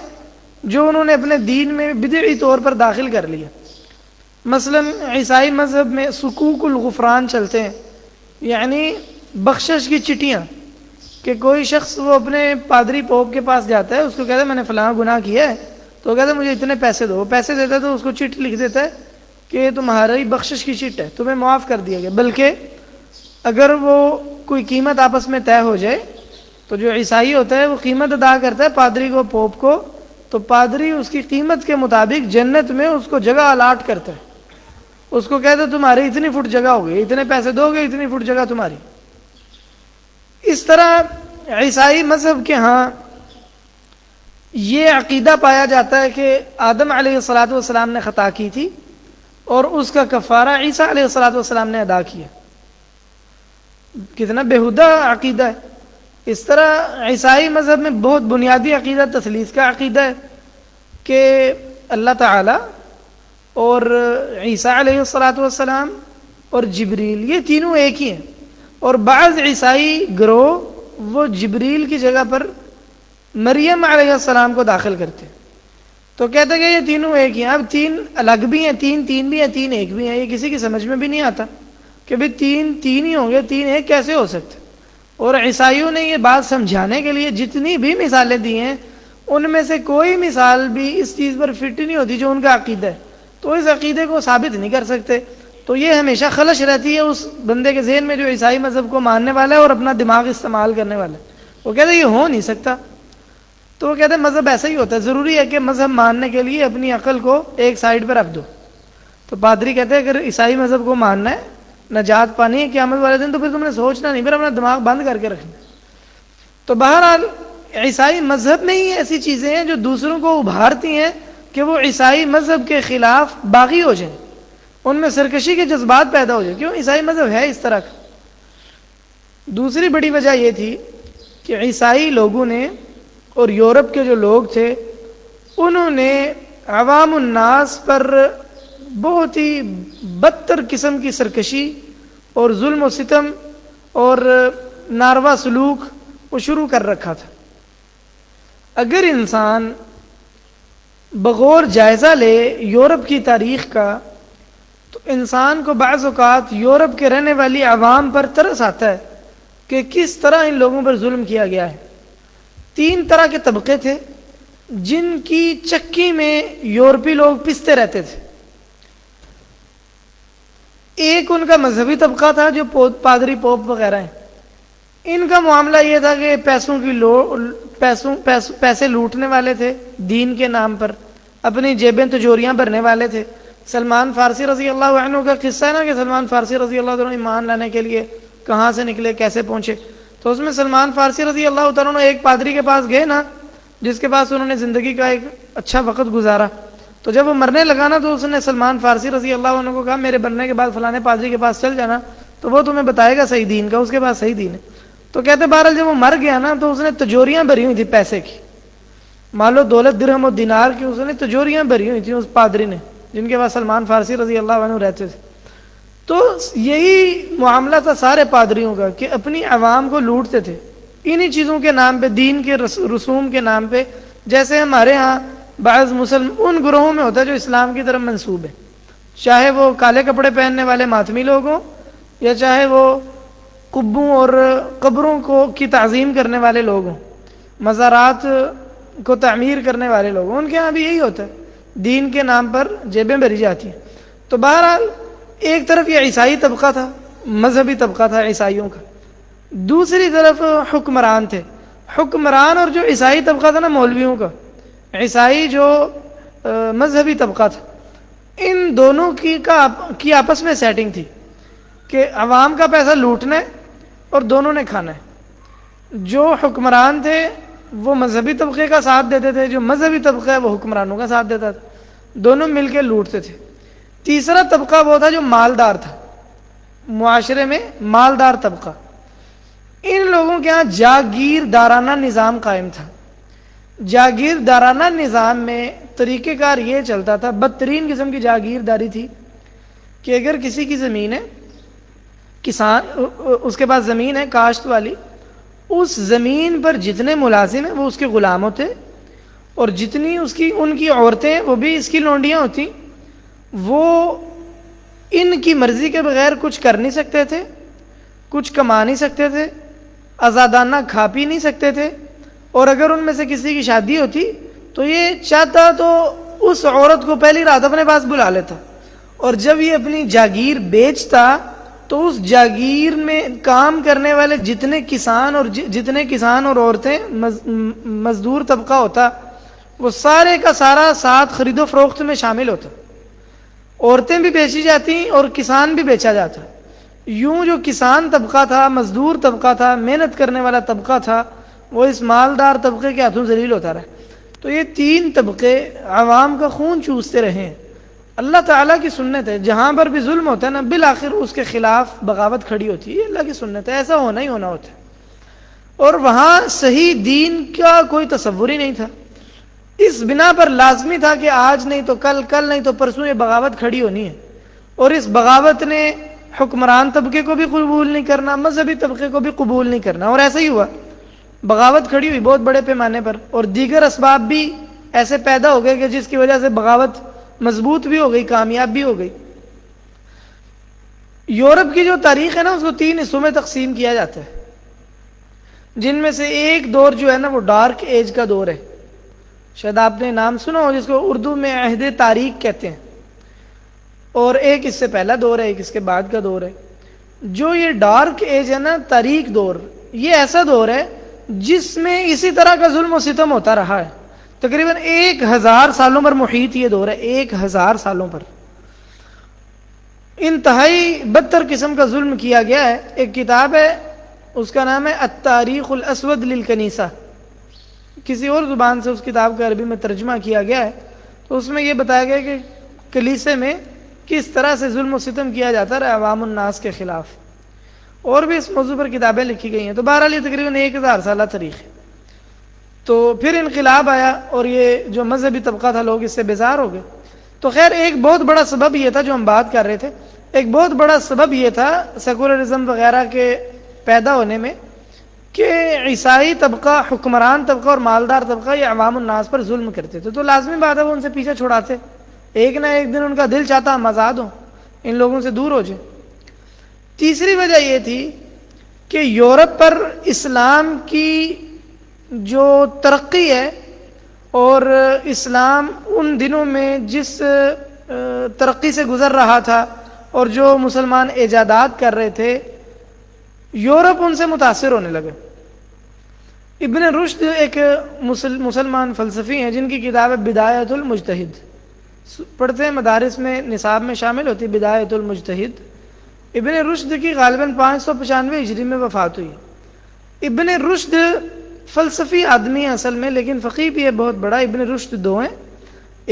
جو انہوں نے اپنے دین میں بدعی طور پر داخل کر لیا۔ مثلا عیسائی مذہب میں سکوک الغفران چلتے ہیں، یعنی بخشش کی چٹیاں، کہ کوئی شخص وہ اپنے پادری پوپ کے پاس جاتا ہے، اس کو کہتا ہے میں نے فلاں گناہ کیا ہے، تو وہ کہتا ہے مجھے اتنے پیسے دو، وہ پیسے دیتا ہے تو اس کو چٹ لکھ دیتا ہے کہ تمہاری بخشش کی چٹ ہے، تمہیں معاف کر دیا گیا۔ بلکہ اگر وہ کوئی قیمت آپس میں طے ہو جائے تو جو عیسائی ہوتا ہے وہ قیمت ادا کرتا ہے پادری کو، پوپ کو، تو پادری اس کی قیمت کے مطابق جنت میں اس کو جگہ الاٹ کرتا ہے، اس کو کہتا ہے تمہاری اتنی فٹ جگہ ہوگی، اتنے پیسے دو گے، اتنی فٹ جگہ تمہاری۔ اس طرح عیسائی مذہب کے ہاں یہ عقیدہ پایا جاتا ہے کہ آدم علیہ الصلوۃ نے خطا کی تھی اور اس کا کفارہ عیسیٰ علیہ الصلوۃ نے ادا کیا۔ کتنا بیہودہ عقیدہ ہے۔ اس طرح عیسائی مذہب میں بہت بنیادی عقیدہ تثلیث کا عقیدہ ہے کہ اللہ تعالیٰ اور عیسیٰ علیہ السلام اور جبریل یہ تینوں ایک ہی ہیں، اور بعض عیسائی گروہ وہ جبریل کی جگہ پر مریم علیہ السلام کو داخل کرتے ہیں، تو کہتے ہیں کہ یہ تینوں ایک ہی ہیں۔ اب تین الگ بھی ہیں، تین بھی ہیں، تین ایک بھی ہیں، یہ کسی کی سمجھ میں بھی نہیں آتا کہ بھئی تین ہی ہوں گے، تین ایک کیسے ہو سکتے۔ اور عیسائیوں نے یہ بات سمجھانے کے لیے جتنی بھی مثالیں دی ہیں ان میں سے کوئی مثال بھی اس چیز پر فٹ نہیں ہوتی جو ان کا عقیدہ ہے، تو اس عقیدے کو ثابت نہیں کر سکتے۔ تو یہ ہمیشہ خلش رہتی ہے اس بندے کے ذہن میں جو عیسائی مذہب کو ماننے والا ہے اور اپنا دماغ استعمال کرنے والا ہے، وہ کہتے ہیں یہ ہو نہیں سکتا۔ تو وہ کہتے ہیں مذہب ایسا ہی ہوتا ہے، ضروری ہے کہ مذہب ماننے کے لیے اپنی عقل کو ایک سائڈ پر رکھ دو۔ تو پادری کہتے ہیں اگر عیسائی مذہب کو ماننا ہے، نجات پانی ہے قیامت والے دن، تو پھر تم نے سوچنا نہیں، پھر اپنا دماغ بند کر کے رکھنا۔ تو بہرحال عیسائی مذہب میں ہی ایسی چیزیں ہیں جو دوسروں کو ابھارتی ہیں کہ وہ عیسائی مذہب کے خلاف باغی ہو جائیں، ان میں سرکشی کے جذبات پیدا ہو جائیں۔ کیوں؟ عیسائی مذہب ہے اس طرح کا۔ دوسری بڑی وجہ یہ تھی کہ عیسائی لوگوں نے اور یورپ کے جو لوگ تھے انہوں نے عوام الناس پر بہت ہی بدتر قسم کی سرکشی اور ظلم و ستم اور ناروا سلوک وہ شروع کر رکھا تھا۔ اگر انسان بغور جائزہ لے یورپ کی تاریخ کا تو انسان کو بعض اوقات یورپ کے رہنے والی عوام پر ترس آتا ہے کہ کس طرح ان لوگوں پر ظلم کیا گیا ہے۔ تین طرح کے طبقے تھے جن کی چکی میں یورپی لوگ پستے رہتے تھے۔ ایک ان کا مذہبی طبقہ تھا جو پادری پوپ وغیرہ ہیں، ان کا معاملہ یہ تھا کہ پیسے لوٹنے والے تھے دین کے نام پر، اپنی جیبیں تجوریاں بھرنے والے تھے. سلمان فارسی رضی اللہ عنہ کا قصہ ہے نا کہ سلمان فارسی رضی اللہ عنہ ایمان لانے کے لیے کہاں سے نکلے, کیسے پہنچے. تو اس میں سلمان فارسی رضی اللہ عنہ ایک پادری کے پاس گئے نا, جس کے پاس انہوں نے زندگی کا ایک اچھا وقت گزارا. تو جب وہ مرنے لگا نا تو اس نے سلمان فارسی رضی اللہ عنہ کو کہا میرے مرنے کے بعد فلانے پادری کے پاس چل جانا, تو وہ تمہیں بتائے گا صحیح دین کا, اس کے پاس صحیح دین ہے. تو کہتے بہرحال جب وہ مر گیا نا تو اس نے تجوریاں بھری ہوئی تھی پیسے کی, مال و دولت درہم و دینار کی اس نے تجوریاں بھری ہوئی تھیں اس پادری نے, جن کے پاس سلمان فارسی رضی اللہ عنہ رہتے تھے. تو یہی معاملہ تھا سارے پادریوں کا کہ اپنی عوام کو لوٹتے تھے انہی چیزوں کے نام پہ, دین کے رسوم کے نام پہ. جیسے ہمارے ہاں بعض مسلم ان گروہوں میں ہوتا ہے جو اسلام کی طرف منسوب ہے, چاہے وہ کالے کپڑے پہننے والے ماتمی لوگ ہوں یا چاہے وہ قبوں اور قبروں کی تعظیم کرنے والے لوگ ہوں, مزارات کو تعمیر کرنے والے لوگ ہوں. ان کے ہاں بھی یہی ہوتا ہے, دین کے نام پر جیبیں بھری جاتی ہیں. تو بہرحال ایک طرف یہ عیسائی طبقہ تھا, مذہبی طبقہ تھا عیسائیوں کا, دوسری طرف حکمران تھے. حکمران اور جو عیسائی طبقہ تھا نا مولویوں کا, عیسائی جو مذہبی طبقہ تھا, ان دونوں کی آپس میں سیٹنگ تھی کہ عوام کا پیسہ لوٹنا ہے اور دونوں نے کھانا ہے. جو حکمران تھے وہ مذہبی طبقے کا ساتھ دیتے تھے, جو مذہبی طبقہ ہے وہ حکمرانوں کا ساتھ دیتا تھا, دونوں مل کے لوٹتے تھے. تیسرا طبقہ وہ تھا جو مالدار تھا, معاشرے میں مالدار طبقہ. ان لوگوں کے ہاں جاگیردارانہ نظام قائم تھا. جاگیردارانہ نظام میں طریقہ کار یہ چلتا تھا, بدترین قسم کی جاگیرداری تھی کہ اگر کسی کی زمین ہے, کسان اس کے پاس زمین ہے کاشت والی, اس زمین پر جتنے ملازم ہیں وہ اس کے غلام ہوتے, اور جتنی ان کی عورتیں وہ بھی اس کی لونڈیاں ہوتی. وہ ان کی مرضی کے بغیر کچھ کر نہیں سکتے تھے, کچھ کما نہیں سکتے تھے, آزادانہ کھا پی نہیں سکتے تھے. اور اگر ان میں سے کسی کی شادی ہوتی تو یہ چاہتا تو اس عورت کو پہلی رات اپنے پاس بلا لیتا, اور جب یہ اپنی جاگیر بیچتا تو اس جاگیر میں کام کرنے والے جتنے کسان اور عورتیں مزدور طبقہ ہوتا, وہ سارے کا سارا ساتھ خرید و فروخت میں شامل ہوتا. عورتیں بھی بیچی جاتی اور کسان بھی بیچا جاتا. یوں جو کسان طبقہ تھا, مزدور طبقہ تھا, محنت کرنے والا طبقہ تھا, وہ اس مالدار طبقے کے ہاتھوں ذلیل ہوتا رہا. تو یہ تین طبقے عوام کا خون چوستے رہے ہیں. اللہ تعالیٰ کی سنت ہے, جہاں پر بھی ظلم ہوتا ہے نا بالآخر اس کے خلاف بغاوت کھڑی ہوتی ہے. یہ اللہ کی سنت ہے, ایسا ہونا ہی ہونا ہوتا ہے. اور وہاں صحیح دین کا کوئی تصور ہی نہیں تھا. اس بنا پر لازمی تھا کہ آج نہیں تو کل, کل نہیں تو پرسوں یہ بغاوت کھڑی ہونی ہے. اور اس بغاوت نے حکمران طبقے کو بھی قبول نہیں کرنا, مذہبی طبقے کو بھی قبول نہیں کرنا, اور ایسا ہی ہوا. بغاوت کھڑی ہوئی بہت بڑے پیمانے پر, اور دیگر اسباب بھی ایسے پیدا ہو گئے کہ جس کی وجہ سے بغاوت مضبوط بھی ہو گئی, کامیاب بھی ہو گئی. یورپ کی جو تاریخ ہے نا اس کو 3 حصوں میں تقسیم کیا جاتا ہے, جن میں سے ایک دور جو ہے نا وہ ڈارک ایج کا دور ہے. شاید آپ نے نام سنا ہو, جس کو اردو میں عہد تاریک کہتے ہیں. اور ایک اس سے پہلا دور ہے, ایک اس کے بعد کا دور ہے. جو یہ ڈارک ایج ہے نا, تاریک دور, یہ ایسا دور ہے جس میں اسی طرح کا ظلم و ستم ہوتا رہا ہے. تقریباً 1000 سالوں پر محیط یہ دور ہے, 1000 سالوں پر انتہائی بدتر قسم کا ظلم کیا گیا ہے. ایک کتاب ہے, اس کا نام ہے التاریخ الاسود للکنیسہ, کسی اور زبان سے اس کتاب کا عربی میں ترجمہ کیا گیا ہے. تو اس میں یہ بتایا گیا کہ کلیسے میں کس طرح سے ظلم و ستم کیا جاتا ہے عوام الناس کے خلاف. اور بھی اس موضوع پر کتابیں لکھی گئی ہیں. تو بہرحال یہ تقریباً 1000 سالہ تاریخ ہے. تو پھر انقلاب آیا اور یہ جو مذہبی طبقہ تھا لوگ اس سے بیزار ہو گئے. تو خیر ایک بہت بڑا سبب یہ تھا جو ہم بات کر رہے تھے, ایک بہت بڑا سبب یہ تھا سیکولرزم وغیرہ کے پیدا ہونے میں کہ عیسائی طبقہ, حکمران طبقہ اور مالدار طبقہ یہ عوام الناس پر ظلم کرتے تھے. تو لازمی بات ہے وہ ان سے پیچھے چھڑاتے. ایک نہ ایک دن ان کا دل چاہتا ہم آزاد ہوں, ان لوگوں سے دور ہو جائیں. تیسری وجہ یہ تھی کہ یورپ پر اسلام کی جو ترقی ہے اور اسلام ان دنوں میں جس ترقی سے گزر رہا تھا اور جو مسلمان ایجادات کر رہے تھے, یورپ ان سے متاثر ہونے لگے. ابن رشد ایک مسلمان فلسفی ہیں جن کی کتاب ہے بدایت المجتہد، پڑھتے ہیں مدارس میں، نصاب میں شامل ہوتی ہے بدایت المجتہد۔ ابن رشد کی غالباً 595 ہجری میں وفات ہوئی۔ ابن رشد فلسفی آدمی اصل میں، لیکن فقیہ بھی ہے بہت بڑا۔ ابن رشد دو ہیں،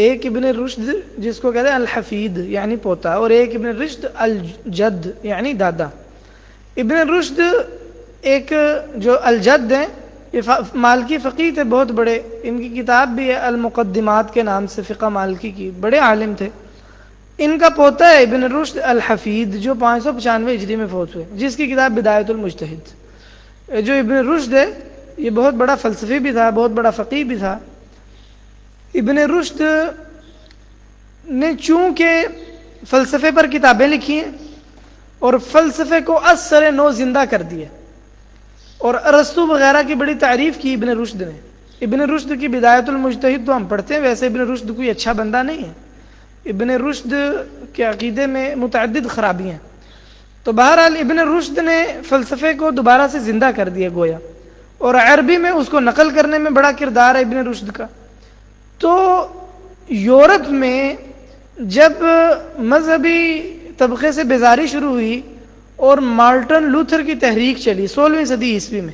ایک ابن رشد جس کو کہتے ہیں الحفید یعنی پوتا، اور ایک ابن رشد الجد یعنی دادا۔ ابن رشد ایک جو الجد ہیں یہ مالکی فقیہ تھے بہت بڑے، ان کی کتاب بھی ہے المقدمات کے نام سے، فقہ مالکی کی، بڑے عالم تھے۔ ان کا پوتا ہے ابن رشد الحفید جو 595 ہجری میں فوت ہوئے، جس کی کتاب بدایت المجتہد۔ جو ابن رشد ہے یہ بہت بڑا فلسفی بھی تھا، بہت بڑا فقیہ بھی تھا۔ ابن رشد نے چونکہ فلسفے پر کتابیں لکھی ہیں اور فلسفے کو اثر نو زندہ کر دیا، اور ارسطو وغیرہ کی بڑی تعریف کی ابن رشد نے۔ ابن رشد کی بدایت المجتہد تو ہم پڑھتے ہیں، ویسے ابن رشد کوئی اچھا بندہ نہیں ہے، ابن رشد کے عقیدے میں متعدد خرابیاں ہیں۔ تو بہرحال ابن رشد نے فلسفے کو دوبارہ سے زندہ کر دیا گویا، اور عربی میں اس کو نقل کرنے میں بڑا کردار ہے ابن رشد کا۔ تو یورپ میں جب مذہبی طبقے سے بیزاری شروع ہوئی اور مارٹن لوتھر کی تحریک چلی 16ویں صدی عیسوی میں،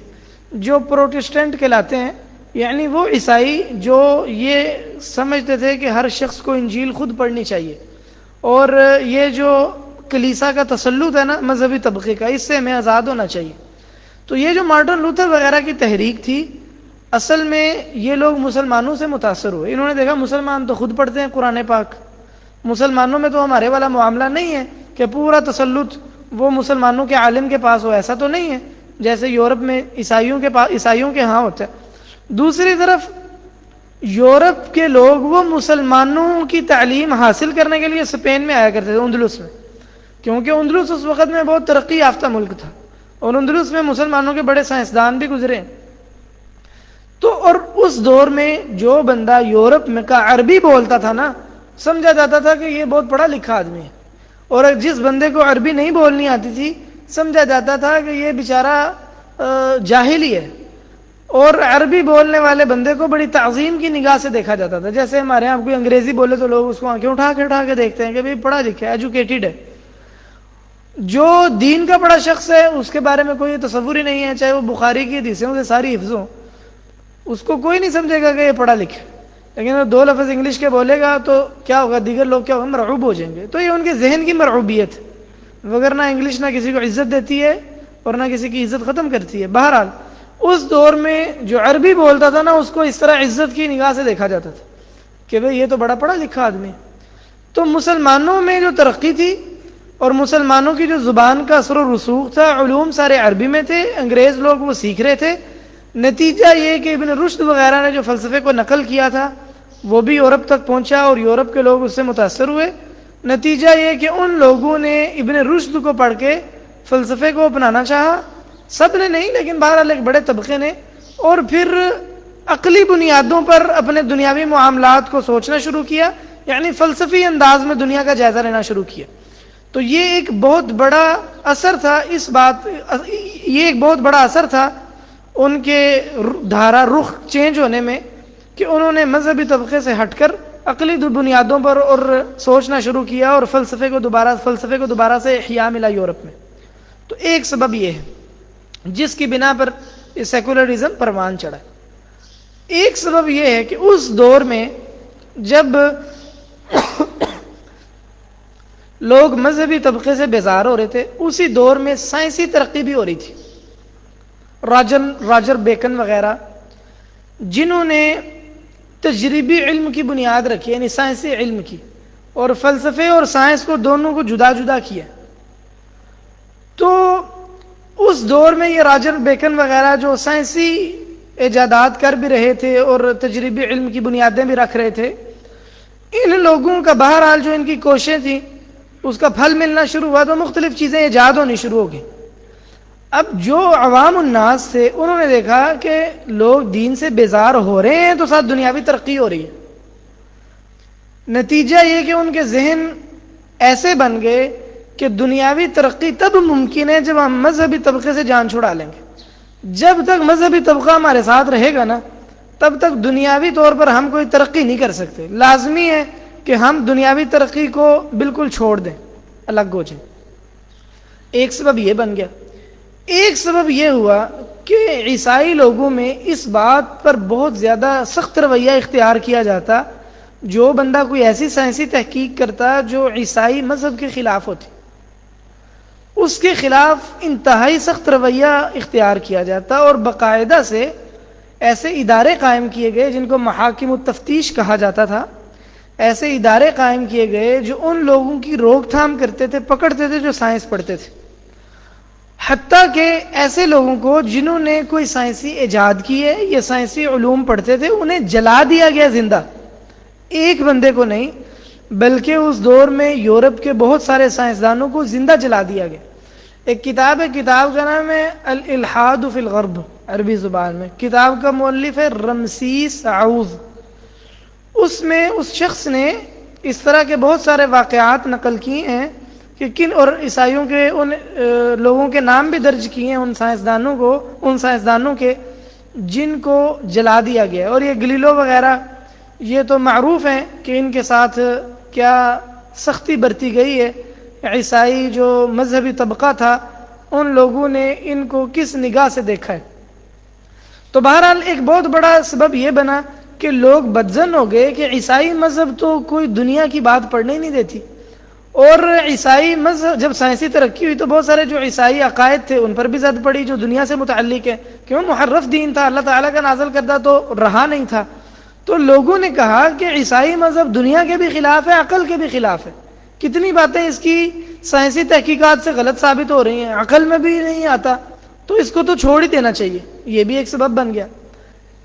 جو پروٹسٹنٹ کہلاتے ہیں، یعنی وہ عیسائی جو یہ سمجھتے تھے کہ ہر شخص کو انجیل خود پڑھنی چاہیے، اور یہ جو کلیسا کا تسلط ہے نا مذہبی طبقے کا، اس سے ہمیں آزاد ہونا چاہیے۔ تو یہ جو مارٹن لوتھر وغیرہ کی تحریک تھی، اصل میں یہ لوگ مسلمانوں سے متاثر ہوئے۔ انہوں نے دیکھا مسلمان تو خود پڑھتے ہیں قرآن پاک، مسلمانوں میں تو ہمارے والا معاملہ نہیں ہے کہ پورا تسلط وہ مسلمانوں کے عالم کے پاس ہو، ایسا تو نہیں ہے جیسے یورپ میں عیسائیوں کے ہاں ہوتا ہے۔ دوسری طرف یورپ کے لوگ وہ مسلمانوں کی تعلیم حاصل کرنے کے لیے اسپین میں آیا کرتے تھے، اندلس میں، کیونکہ اندلس اس وقت میں بہت ترقی یافتہ ملک تھا، اور اندلس میں مسلمانوں کے بڑے سائنسدان بھی گزرے۔ تو اور اس دور میں جو بندہ یورپ میں کا عربی بولتا تھا نا، سمجھا جاتا تھا کہ یہ بہت پڑھا لکھا آدمی ہے، اور جس بندے کو عربی نہیں بولنی آتی تھی سمجھا جاتا تھا کہ یہ بیچارہ جاہل ہی ہے، اور عربی بولنے والے بندے کو بڑی تعظیم کی نگاہ سے دیکھا جاتا تھا۔ جیسے ہمارے یہاں کوئی انگریزی بولے تو لوگ اس کو آنکھیں اٹھا کے دیکھتے ہیں کہ بھئی پڑھا لکھا ہے، ایجوکیٹڈ ہے۔ جو دین کا بڑا شخص ہے اس کے بارے میں کوئی تصور ہی نہیں ہے، چاہے وہ بخاری کی حدیثیں سے ساری حفظ ہوں، اس کو کوئی نہیں سمجھے گا کہ یہ پڑھا لکھا ہے۔ لیکن وہ 2 لفظ انگلش کے بولے گا تو کیا ہوگا، دیگر لوگ کیا ہوگا، مرعوب ہو جائیں گے۔ تو یہ ان کے ذہن کی مرعوبیت، وگرنہ انگلش نہ کسی کو عزت دیتی ہے اور نہ کسی کی عزت ختم کرتی ہے۔ بہرحال اس دور میں جو عربی بولتا تھا نا، اس کو اس طرح عزت کی نگاہ سے دیکھا جاتا تھا کہ بھئی یہ تو بڑا پڑھا لکھا آدمی ہے۔ تو مسلمانوں میں جو ترقی تھی اور مسلمانوں کی جو زبان کا اثر و رسوخ تھا، علوم سارے عربی میں تھے، انگریز لوگ وہ سیکھ رہے تھے۔ نتیجہ یہ کہ ابن رشد وغیرہ نے جو فلسفے کو نقل کیا تھا وہ بھی یورپ تک پہنچا، اور یورپ کے لوگ اس سے متاثر ہوئے۔ نتیجہ یہ کہ ان لوگوں نے ابن رشد کو پڑھ کے فلسفے کو اپنانا چاہا، سب نے نہیں لیکن بہرحال ایک بڑے طبقے نے، اور پھر عقلی بنیادوں پر اپنے دنیاوی معاملات کو سوچنا شروع کیا، یعنی فلسفی انداز میں دنیا کا جائزہ لینا شروع کیا۔ تو یہ ایک بہت بڑا اثر تھا یہ ایک بہت بڑا اثر تھا ان کے دھارا رخ چینج ہونے میں، کہ انہوں نے مذہبی طبقے سے ہٹ کر عقلی بنیادوں پر اور سوچنا شروع کیا، اور فلسفے کو دوبارہ سے احیاء ملا یورپ میں۔ تو ایک سبب یہ ہے جس کی بنا پر سیکولرزم پروان چڑھا۔ ایک سبب یہ ہے کہ اس دور میں جب لوگ مذہبی طبقے سے بیزار ہو رہے تھے، اسی دور میں سائنسی ترقی بھی ہو رہی تھی۔ راجر بیکن وغیرہ جنہوں نے تجربی علم کی بنیاد رکھی، یعنی سائنسی علم کی، اور فلسفے اور سائنس کو دونوں کو جدا جدا کیا، تو اس دور میں یہ راجر بیکن وغیرہ جو سائنسی ایجادات کر بھی رہے تھے اور تجربی علم کی بنیادیں بھی رکھ رہے تھے، ان لوگوں کا بہرحال جو ان کی کوششیں تھیں اس کا پھل ملنا شروع ہوا، تو مختلف چیزیں ایجاد ہونی شروع ہو گئی۔ اب جو عوام الناس تھے انہوں نے دیکھا کہ لوگ دین سے بیزار ہو رہے ہیں تو ساتھ دنیاوی ترقی ہو رہی ہے۔ نتیجہ یہ کہ ان کے ذہن ایسے بن گئے کہ دنیاوی ترقی تب ممکن ہے جب ہم مذہبی طبقے سے جان چھڑا لیں گے۔ جب تک مذہبی طبقہ ہمارے ساتھ رہے گا نا تب تک دنیاوی طور پر ہم کوئی ترقی نہیں کر سکتے. لازمی ہے کہ ہم دنیاوی ترقی کو بالکل چھوڑ دیں, الگ ہو جائیں. ایک سبب یہ بن گیا. ایک سبب یہ ہوا کہ عیسائی لوگوں میں اس بات پر بہت زیادہ سخت رویہ اختیار کیا جاتا, جو بندہ کوئی ایسی سائنسی تحقیق کرتا جو عیسائی مذہب کے خلاف ہوتی اس کے خلاف انتہائی سخت رویہ اختیار کیا جاتا, اور باقاعدہ سے ایسے ادارے قائم کیے گئے جن کو محاکم التفتیش کہا جاتا تھا. ایسے ادارے قائم کیے گئے جو ان لوگوں کی روک تھام کرتے تھے, پکڑتے تھے جو سائنس پڑھتے تھے. حتیٰ کہ ایسے لوگوں کو جنہوں نے کوئی سائنسی ایجاد کی ہے یا سائنسی علوم پڑھتے تھے انہیں جلا دیا گیا زندہ. ایک بندے کو نہیں بلکہ اس دور میں یورپ کے بہت سارے سائنسدانوں کو زندہ جلا دیا گیا. ایک کتاب ہے, کتاب کا نام ہے الالحاد فی الغرب, عربی زبان میں. کتاب کا مؤلف ہے رمسیس عوض. اس میں اس شخص نے اس طرح کے بہت سارے واقعات نقل کیے ہیں کہ کن, اور عیسائیوں کے ان لوگوں کے نام بھی درج کیے ہیں, ان سائنسدانوں کے جن کو جلا دیا گیا. اور یہ گلیلو وغیرہ یہ تو معروف ہیں کہ ان کے ساتھ کیا سختی برتی گئی ہے. عیسائی جو مذہبی طبقہ تھا ان لوگوں نے ان کو کس نگاہ سے دیکھا ہے. تو بہرحال ایک بہت بڑا سبب یہ بنا کہ لوگ بدظن ہو گئے کہ عیسائی مذہب تو کوئی دنیا کی بات پڑھنے ہی نہیں دیتی. اور عیسائی مذہب جب سائنسی ترقی ہوئی تو بہت سارے جو عیسائی عقائد تھے ان پر بھی زد پڑی جو دنیا سے متعلق ہے, کیوں محرف دین تھا, اللہ تعالیٰ کا نازل کردہ تو رہا نہیں تھا. تو لوگوں نے کہا کہ عیسائی مذہب دنیا کے بھی خلاف ہے, عقل کے بھی خلاف ہے. کتنی باتیں اس کی سائنسی تحقیقات سے غلط ثابت ہو رہی ہیں, عقل میں بھی نہیں آتا, تو اس کو تو چھوڑ ہی دینا چاہیے. یہ بھی ایک سبب بن گیا.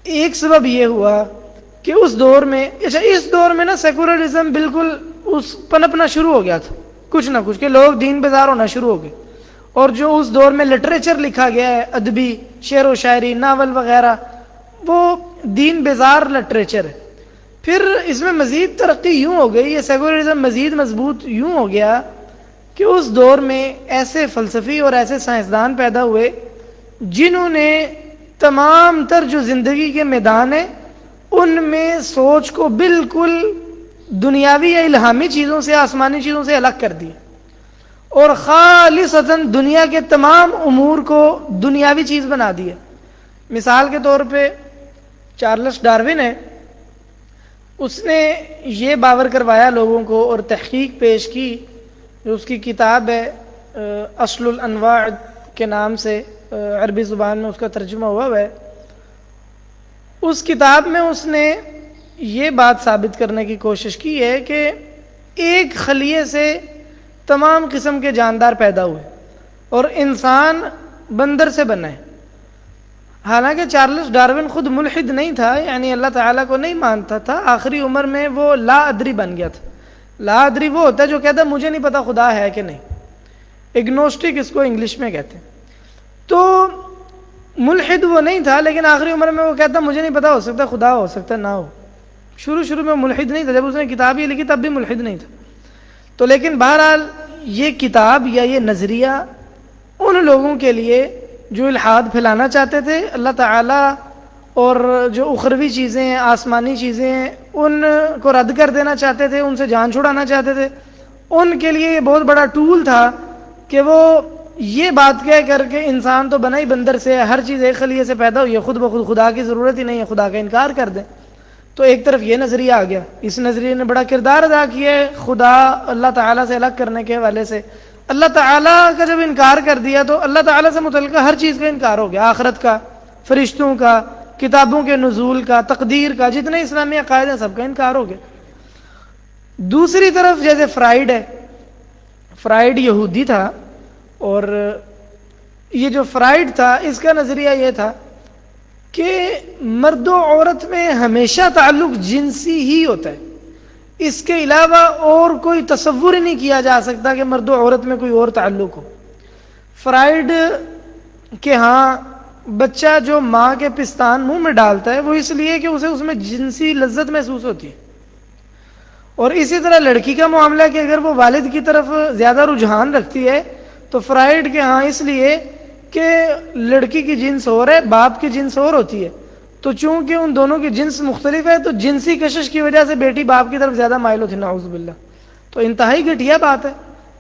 ایک سبب یہ ہوا کہ اس دور میں نا سیکولرزم بالکل پنپنا شروع ہو گیا تھا, کچھ نہ کچھ, کہ لوگ دین بیزار ہونا شروع ہو گئے. اور جو اس دور میں لٹریچر لکھا گیا ہے, ادبی شعر و شاعری ناول وغیرہ, وہ دین بیزار لٹریچر ہے. پھر اس میں مزید ترقی یوں ہو گئی, یہ سیکولرزم مزید مضبوط یوں ہو گیا کہ اس دور میں ایسے فلسفی اور ایسے سائنسدان پیدا ہوئے جنہوں نے تمام تر جو زندگی کے میدان ہیں ان میں سوچ کو بالکل دنیاوی یا الہامی چیزوں سے, آسمانی چیزوں سے الگ کر دیا, اور خالصتاً دنیا کے تمام امور کو دنیاوی چیز بنا دیا. مثال کے طور پہ چارلس ڈارون ہے, اس نے یہ باور کروایا لوگوں کو اور تحقیق پیش کی, جو اس کی کتاب ہے اصل الانواع کے نام سے, عربی زبان میں اس کا ترجمہ ہوا ہے. اس کتاب میں اس نے یہ بات ثابت کرنے کی کوشش کی ہے کہ ایک خلیے سے تمام قسم کے جاندار پیدا ہوئے اور انسان بندر سے بنا ہے. حالانکہ چارلس ڈارون خود ملحد نہیں تھا, یعنی اللہ تعالیٰ کو نہیں مانتا تھا, آخری عمر میں وہ لا ادری بن گیا تھا. لا ادری وہ ہوتا ہے جو کہتا ہے مجھے نہیں پتا خدا ہے کہ نہیں, اگنوسٹک اس کو انگلش میں کہتے ہیں. تو ملحد وہ نہیں تھا, لیکن آخری عمر میں وہ کہتا مجھے نہیں پتا, ہو سکتا خدا ہو سکتا نہ ہو. شروع میں ملحد نہیں تھا, جب اس نے کتاب یہ لکھی تب بھی ملحد نہیں تھا. تو لیکن بہرحال یہ کتاب یا یہ نظریہ ان لوگوں کے لیے جو الحاد پھیلانا چاہتے تھے, اللہ تعالیٰ اور جو اخروی چیزیں ہیں, آسمانی چیزیں ہیں, ان کو رد کر دینا چاہتے تھے, ان سے جان چھڑانا چاہتے تھے, ان کے لیے یہ بہت بڑا ٹول تھا کہ وہ یہ بات کہہ کر کے انسان تو بنا ہی بندر سے, ہر چیز ایک خلیے سے پیدا ہوئی ہے, خود بخود خدا کی ضرورت ہی نہیں ہے, خدا کا انکار کر دیں. تو ایک طرف یہ نظریہ آ گیا, اس نظریے نے بڑا کردار ادا کیا ہے خدا اللہ تعالیٰ سے الگ کرنے کے حوالے سے. اللہ تعالیٰ کا جب انکار کر دیا تو اللہ تعالیٰ سے متعلقہ ہر چیز کا انکار ہو گیا, آخرت کا, فرشتوں کا, کتابوں کے نزول کا, تقدیر کا, جتنے اسلامی عقائد ہیں سب کا انکار ہو گیا. دوسری طرف جیسے فرائیڈ ہے, فرائیڈ یہودی تھا, اور یہ جو فرائیڈ تھا اس کا نظریہ یہ تھا کہ مرد و عورت میں ہمیشہ تعلق جنسی ہی ہوتا ہے, اس کے علاوہ اور کوئی تصور ہی نہیں کیا جا سکتا کہ مرد و عورت میں کوئی اور تعلق ہو. فرائیڈ کے ہاں بچہ جو ماں کے پستان منہ میں ڈالتا ہے وہ اس لیے کہ اسے اس میں جنسی لذت محسوس ہوتی ہے, اور اسی طرح لڑکی کا معاملہ کہ اگر وہ والد کی طرف زیادہ رجحان رکھتی ہے تو فرائیڈ کے ہاں اس لیے کہ لڑکی کی جنس اور ہے، باپ کی جنس اور ہوتی ہے، تو چونکہ ان دونوں کی جنس مختلف ہے تو جنسی کشش کی وجہ سے بیٹی باپ کی طرف زیادہ مائل ہوتی ہے، نعوذ باللہ. تو انتہائی گھٹیا بات ہے.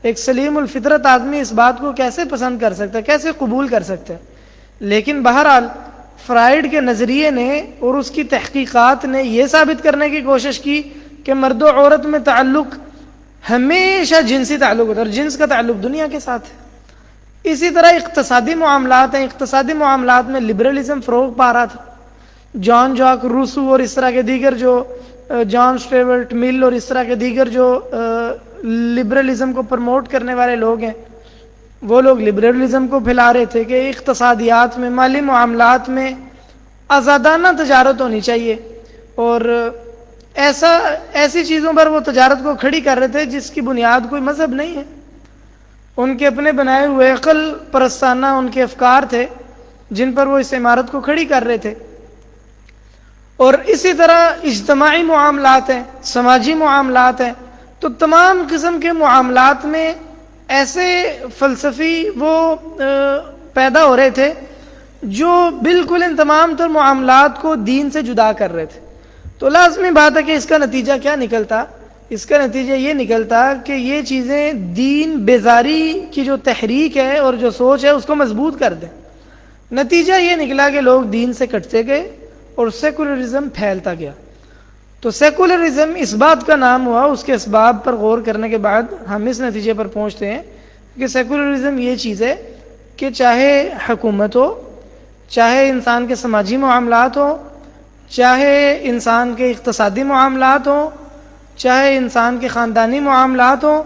ایک سلیم الفطرت آدمی اس بات کو کیسے پسند کر سکتا ہے، کیسے قبول کر سکتا ہے؟ لیکن بہرحال فرائیڈ کے نظریے نے اور اس کی تحقیقات نے یہ ثابت کرنے کی کوشش کی کہ مرد و عورت میں تعلق ہمیشہ جنسی تعلق ہوتا ہے، اور جنس کا تعلق دنیا کے ساتھ ہے. اسی طرح اقتصادی معاملات ہیں، اقتصادی معاملات میں لبرلزم فروغ پا رہا تھا. جان جاک روسو اور اس طرح کے دیگر جو جان سٹیورٹ مل اور اس طرح کے دیگر جو لبرلزم کو پروموٹ کرنے والے لوگ ہیں، وہ لوگ لبرلزم کو پھیلا رہے تھے کہ اقتصادیات میں، مالی معاملات میں آزادانہ تجارت ہونی چاہیے، اور ایسی چیزوں پر وہ تجارت کو کھڑی کر رہے تھے جس کی بنیاد کوئی مذہب نہیں ہے. ان کے اپنے بنائے ہوئے عقل پرستانہ ان کے افکار تھے جن پر وہ اس عمارت کو کھڑی کر رہے تھے. اور اسی طرح اجتماعی معاملات ہیں، سماجی معاملات ہیں، تو تمام قسم کے معاملات میں ایسے فلسفی وہ پیدا ہو رہے تھے جو بالکل ان تمام تر معاملات کو دین سے جدا کر رہے تھے. تو لازمی بات ہے کہ اس کا نتیجہ کیا نکلتا؟ اس کا نتیجہ یہ نکلتا کہ یہ چیزیں دین بیزاری کی جو تحریک ہے اور جو سوچ ہے اس کو مضبوط کر دیں. نتیجہ یہ نکلا کہ لوگ دین سے کٹتے گئے اور سیکولرزم پھیلتا گیا. تو سیکولرزم اس بات کا نام ہوا. اس کے اسباب پر غور کرنے کے بعد ہم اس نتیجے پر پہنچتے ہیں کہ سیکولرزم یہ چیز ہے کہ چاہے حکومت ہو، چاہے انسان کے سماجی معاملات ہوں، چاہے انسان کے اقتصادی معاملات ہوں، چاہے انسان کے خاندانی معاملات ہوں،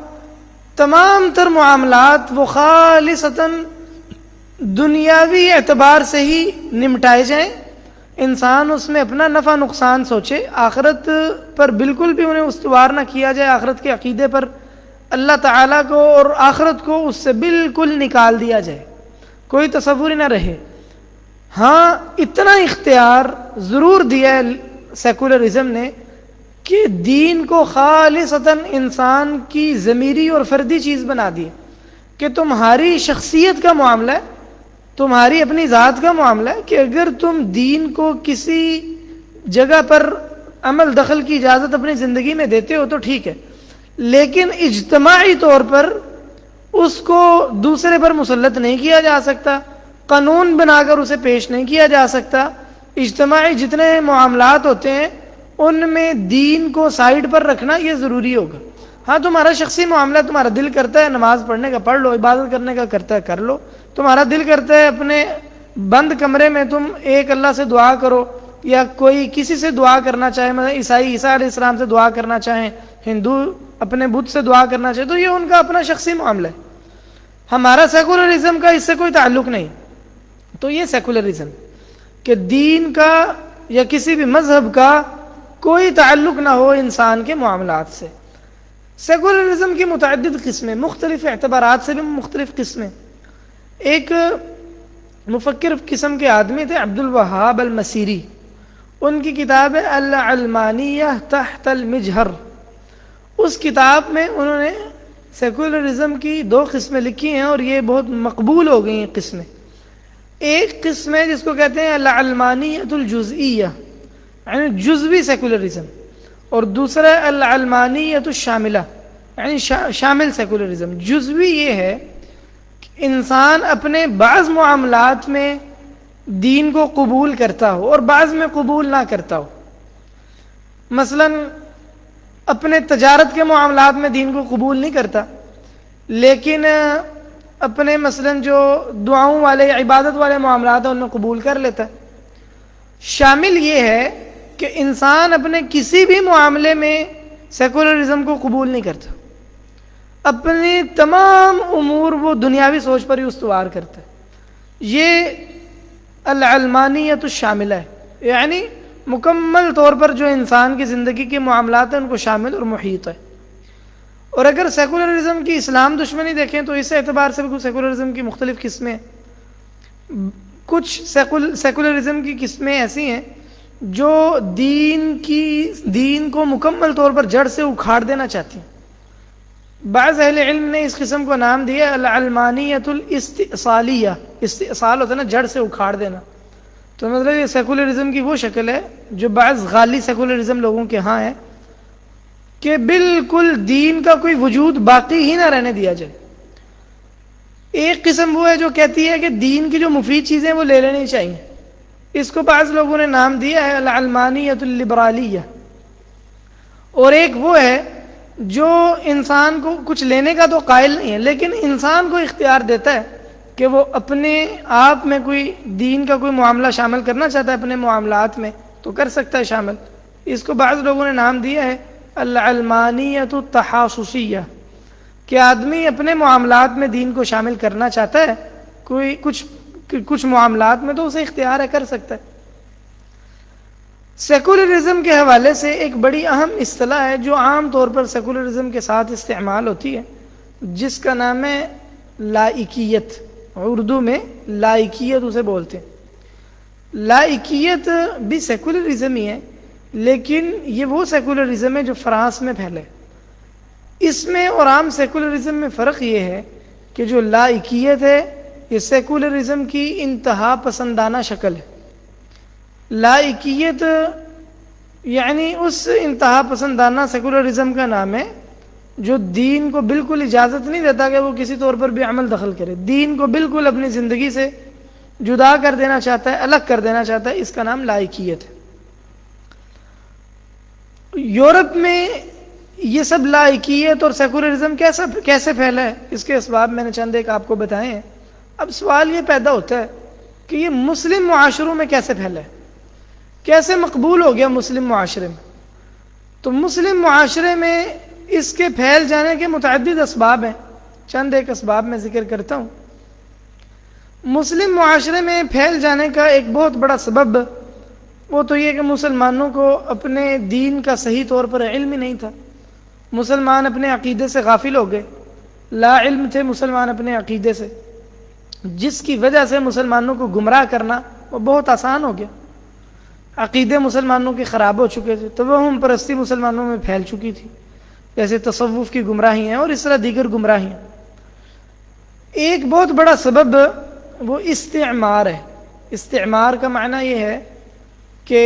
تمام تر معاملات وہ خالصتاً دنیاوی اعتبار سے ہی نمٹائے جائیں. انسان اس میں اپنا نفع نقصان سوچے، آخرت پر بالکل بھی انہیں استوار نہ کیا جائے، آخرت کے عقیدے پر اللہ تعالیٰ کو اور آخرت کو اس سے بالکل نکال دیا جائے، کوئی تصور ہی نہ رہے. ہاں اتنا اختیار ضرور دیا ہے سیکولرزم نے کہ دین کو خالصتاً انسان کی ضمیری اور فردی چیز بنا دی کہ تمہاری شخصیت کا معاملہ ہے، تمہاری اپنی ذات کا معاملہ ہے کہ اگر تم دین کو کسی جگہ پر عمل دخل کی اجازت اپنی زندگی میں دیتے ہو تو ٹھیک ہے، لیکن اجتماعی طور پر اس کو دوسرے پر مسلط نہیں کیا جا سکتا، قانون بنا کر اسے پیش نہیں کیا جا سکتا. اجتماعی جتنے معاملات ہوتے ہیں ان میں دین کو سائیڈ پر رکھنا یہ ضروری ہوگا. ہاں تمہارا شخصی معاملہ، تمہارا دل کرتا ہے نماز پڑھنے کا پڑھ لو، عبادت کرنے کا کرتا ہے کر لو، تمہارا دل کرتا ہے اپنے بند کمرے میں تم ایک اللہ سے دعا کرو، یا کوئی کسی سے دعا کرنا چاہے، مثلا عیسائی عیسیٰ علیہ السلام سے دعا کرنا چاہیں، ہندو اپنے بدھ سے دعا کرنا چاہے، تو یہ ان کا اپنا شخصی معاملہ ہے. ہمارا سیکولرزم کا اس سے کوئی تعلق نہیں. تو یہ سیکولرزم کہ دین کا یا کسی بھی مذہب کا کوئی تعلق نہ ہو انسان کے معاملات سے. سیکولرزم کی متعدد قسمیں، مختلف اعتبارات سے بھی مختلف قسمیں. ایک مفکر قسم کے آدمی تھے عبد الوہاب المسیری، ان کی کتاب ہے العلمانیہ تحت المجہر. اس کتاب میں انہوں نے سیکولرزم کی 2 قسمیں لکھی ہیں اور یہ بہت مقبول ہو گئی ہیں قسمیں. ایک قسم ہے جس کو کہتے ہیں العلمانیۃ الجزئیہ، یعنی جزوی سیکولرزم، اور دوسرا العلمانیۃ الشاملہ، یعنی شامل سیکولرزم. جزوی یہ ہے کہ انسان اپنے بعض معاملات میں دین کو قبول کرتا ہو اور بعض میں قبول نہ کرتا ہو. مثلا اپنے تجارت کے معاملات میں دین کو قبول نہیں کرتا، لیکن اپنے مثلا جو دعاؤں والے عبادت والے معاملات ہیں ان میں قبول کر لیتا ہے. شامل یہ ہے کہ انسان اپنے کسی بھی معاملے میں سیکولرزم کو قبول نہیں کرتا، اپنے تمام امور وہ دنیاوی سوچ پر ہی استوار کرتا ہے. یہ العلمانیۃ الشاملہ ہے، یعنی مکمل طور پر جو انسان کی زندگی کے معاملات ہیں ان کو شامل اور محیط ہے. اور اگر سیکولرزم کی اسلام دشمنی دیکھیں تو اس اعتبار سے بھی سیکولرزم کی مختلف قسمیں ہیں. کچھ سیکولرزم کی قسمیں ایسی ہیں جو دین کو مکمل طور پر جڑ سے اکھاڑ دینا چاہتی ہیں، بعض اہل علم نے اس قسم کو نام دیا العلمانیت الاستئصالیہ. استئصال ہوتا ہے نا جڑ سے اکھاڑ دینا. تو مطلب یہ سیکولرزم کی وہ شکل ہے جو بعض غالی سیکولرزم لوگوں کے ہاں ہے کہ بالکل دین کا کوئی وجود باقی ہی نہ رہنے دیا جائے. ایک قسم وہ ہے جو کہتی ہے کہ دین کی جو مفید چیزیں وہ لے لینی چاہیے. اس کو بعض لوگوں نے نام دیا ہے العلمانیت اللبرالیہ. اور ایک وہ ہے جو انسان کو کچھ لینے کا تو قائل نہیں ہے لیکن انسان کو اختیار دیتا ہے کہ وہ اپنے آپ میں کوئی دین کا کوئی معاملہ شامل کرنا چاہتا ہے اپنے معاملات میں تو کر سکتا ہے شامل. اس کو بعض لوگوں نے نام دیا ہے العلمانیت التحاسسیہ کہ آدمی اپنے معاملات میں دین کو شامل کرنا چاہتا ہے کوئی کچھ معاملات میں تو اسے اختیار ہے کر سکتا ہے. سیکولرزم کے حوالے سے ایک بڑی اہم اصطلاح ہے جو عام طور پر سیکولرزم کے ساتھ استعمال ہوتی ہے جس کا نام ہے لائکیت. اردو میں لائکیت اسے بولتے ہیں. لائکیت بھی سیکولرزم ہی ہے لیکن یہ وہ سیکولرزم ہے جو فرانس میں پھیلے. اس میں اور عام سیکولرزم میں فرق یہ ہے کہ جو لائکیت ہے یہ سیکولرزم کی انتہا پسندانہ شکل ہے. لائکیت یعنی اس انتہا پسندانہ سیکولرزم کا نام ہے جو دین کو بالکل اجازت نہیں دیتا کہ وہ کسی طور پر بھی عمل دخل کرے. دین کو بالکل اپنی زندگی سے جدا کر دینا چاہتا ہے الگ کر دینا چاہتا ہے. اس کا نام لائکیت ہے. یورپ میں یہ سب لائکیت اور سیکولرزم کیسے پھیلا ہے اس کے اسباب میں نے چند ایک آپ کو بتائے ہیں. اب سوال یہ پیدا ہوتا ہے کہ یہ مسلم معاشروں میں کیسے پھیلا ہے, کیسے مقبول ہو گیا مسلم معاشرے میں. تو مسلم معاشرے میں اس کے پھیل جانے کے متعدد اسباب ہیں. چند ایک اسباب میں ذکر کرتا ہوں. مسلم معاشرے میں پھیل جانے کا ایک بہت بڑا سبب وہ تو یہ کہ مسلمانوں کو اپنے دین کا صحیح طور پر علم ہی نہیں تھا. مسلمان اپنے عقیدے سے غافل ہو گئے, لا علم تھے مسلمان اپنے عقیدے سے, جس کی وجہ سے مسلمانوں کو گمراہ کرنا وہ بہت آسان ہو گیا. عقیدے مسلمانوں کے خراب ہو چکے تھے, توہم پرستی مسلمانوں میں پھیل چکی تھی, جیسے تصوف کی گمراہی ہیں اور اس طرح دیگر گمراہیاں. ایک بہت بڑا سبب وہ استعمار ہے. استعمار کا معنی یہ ہے کہ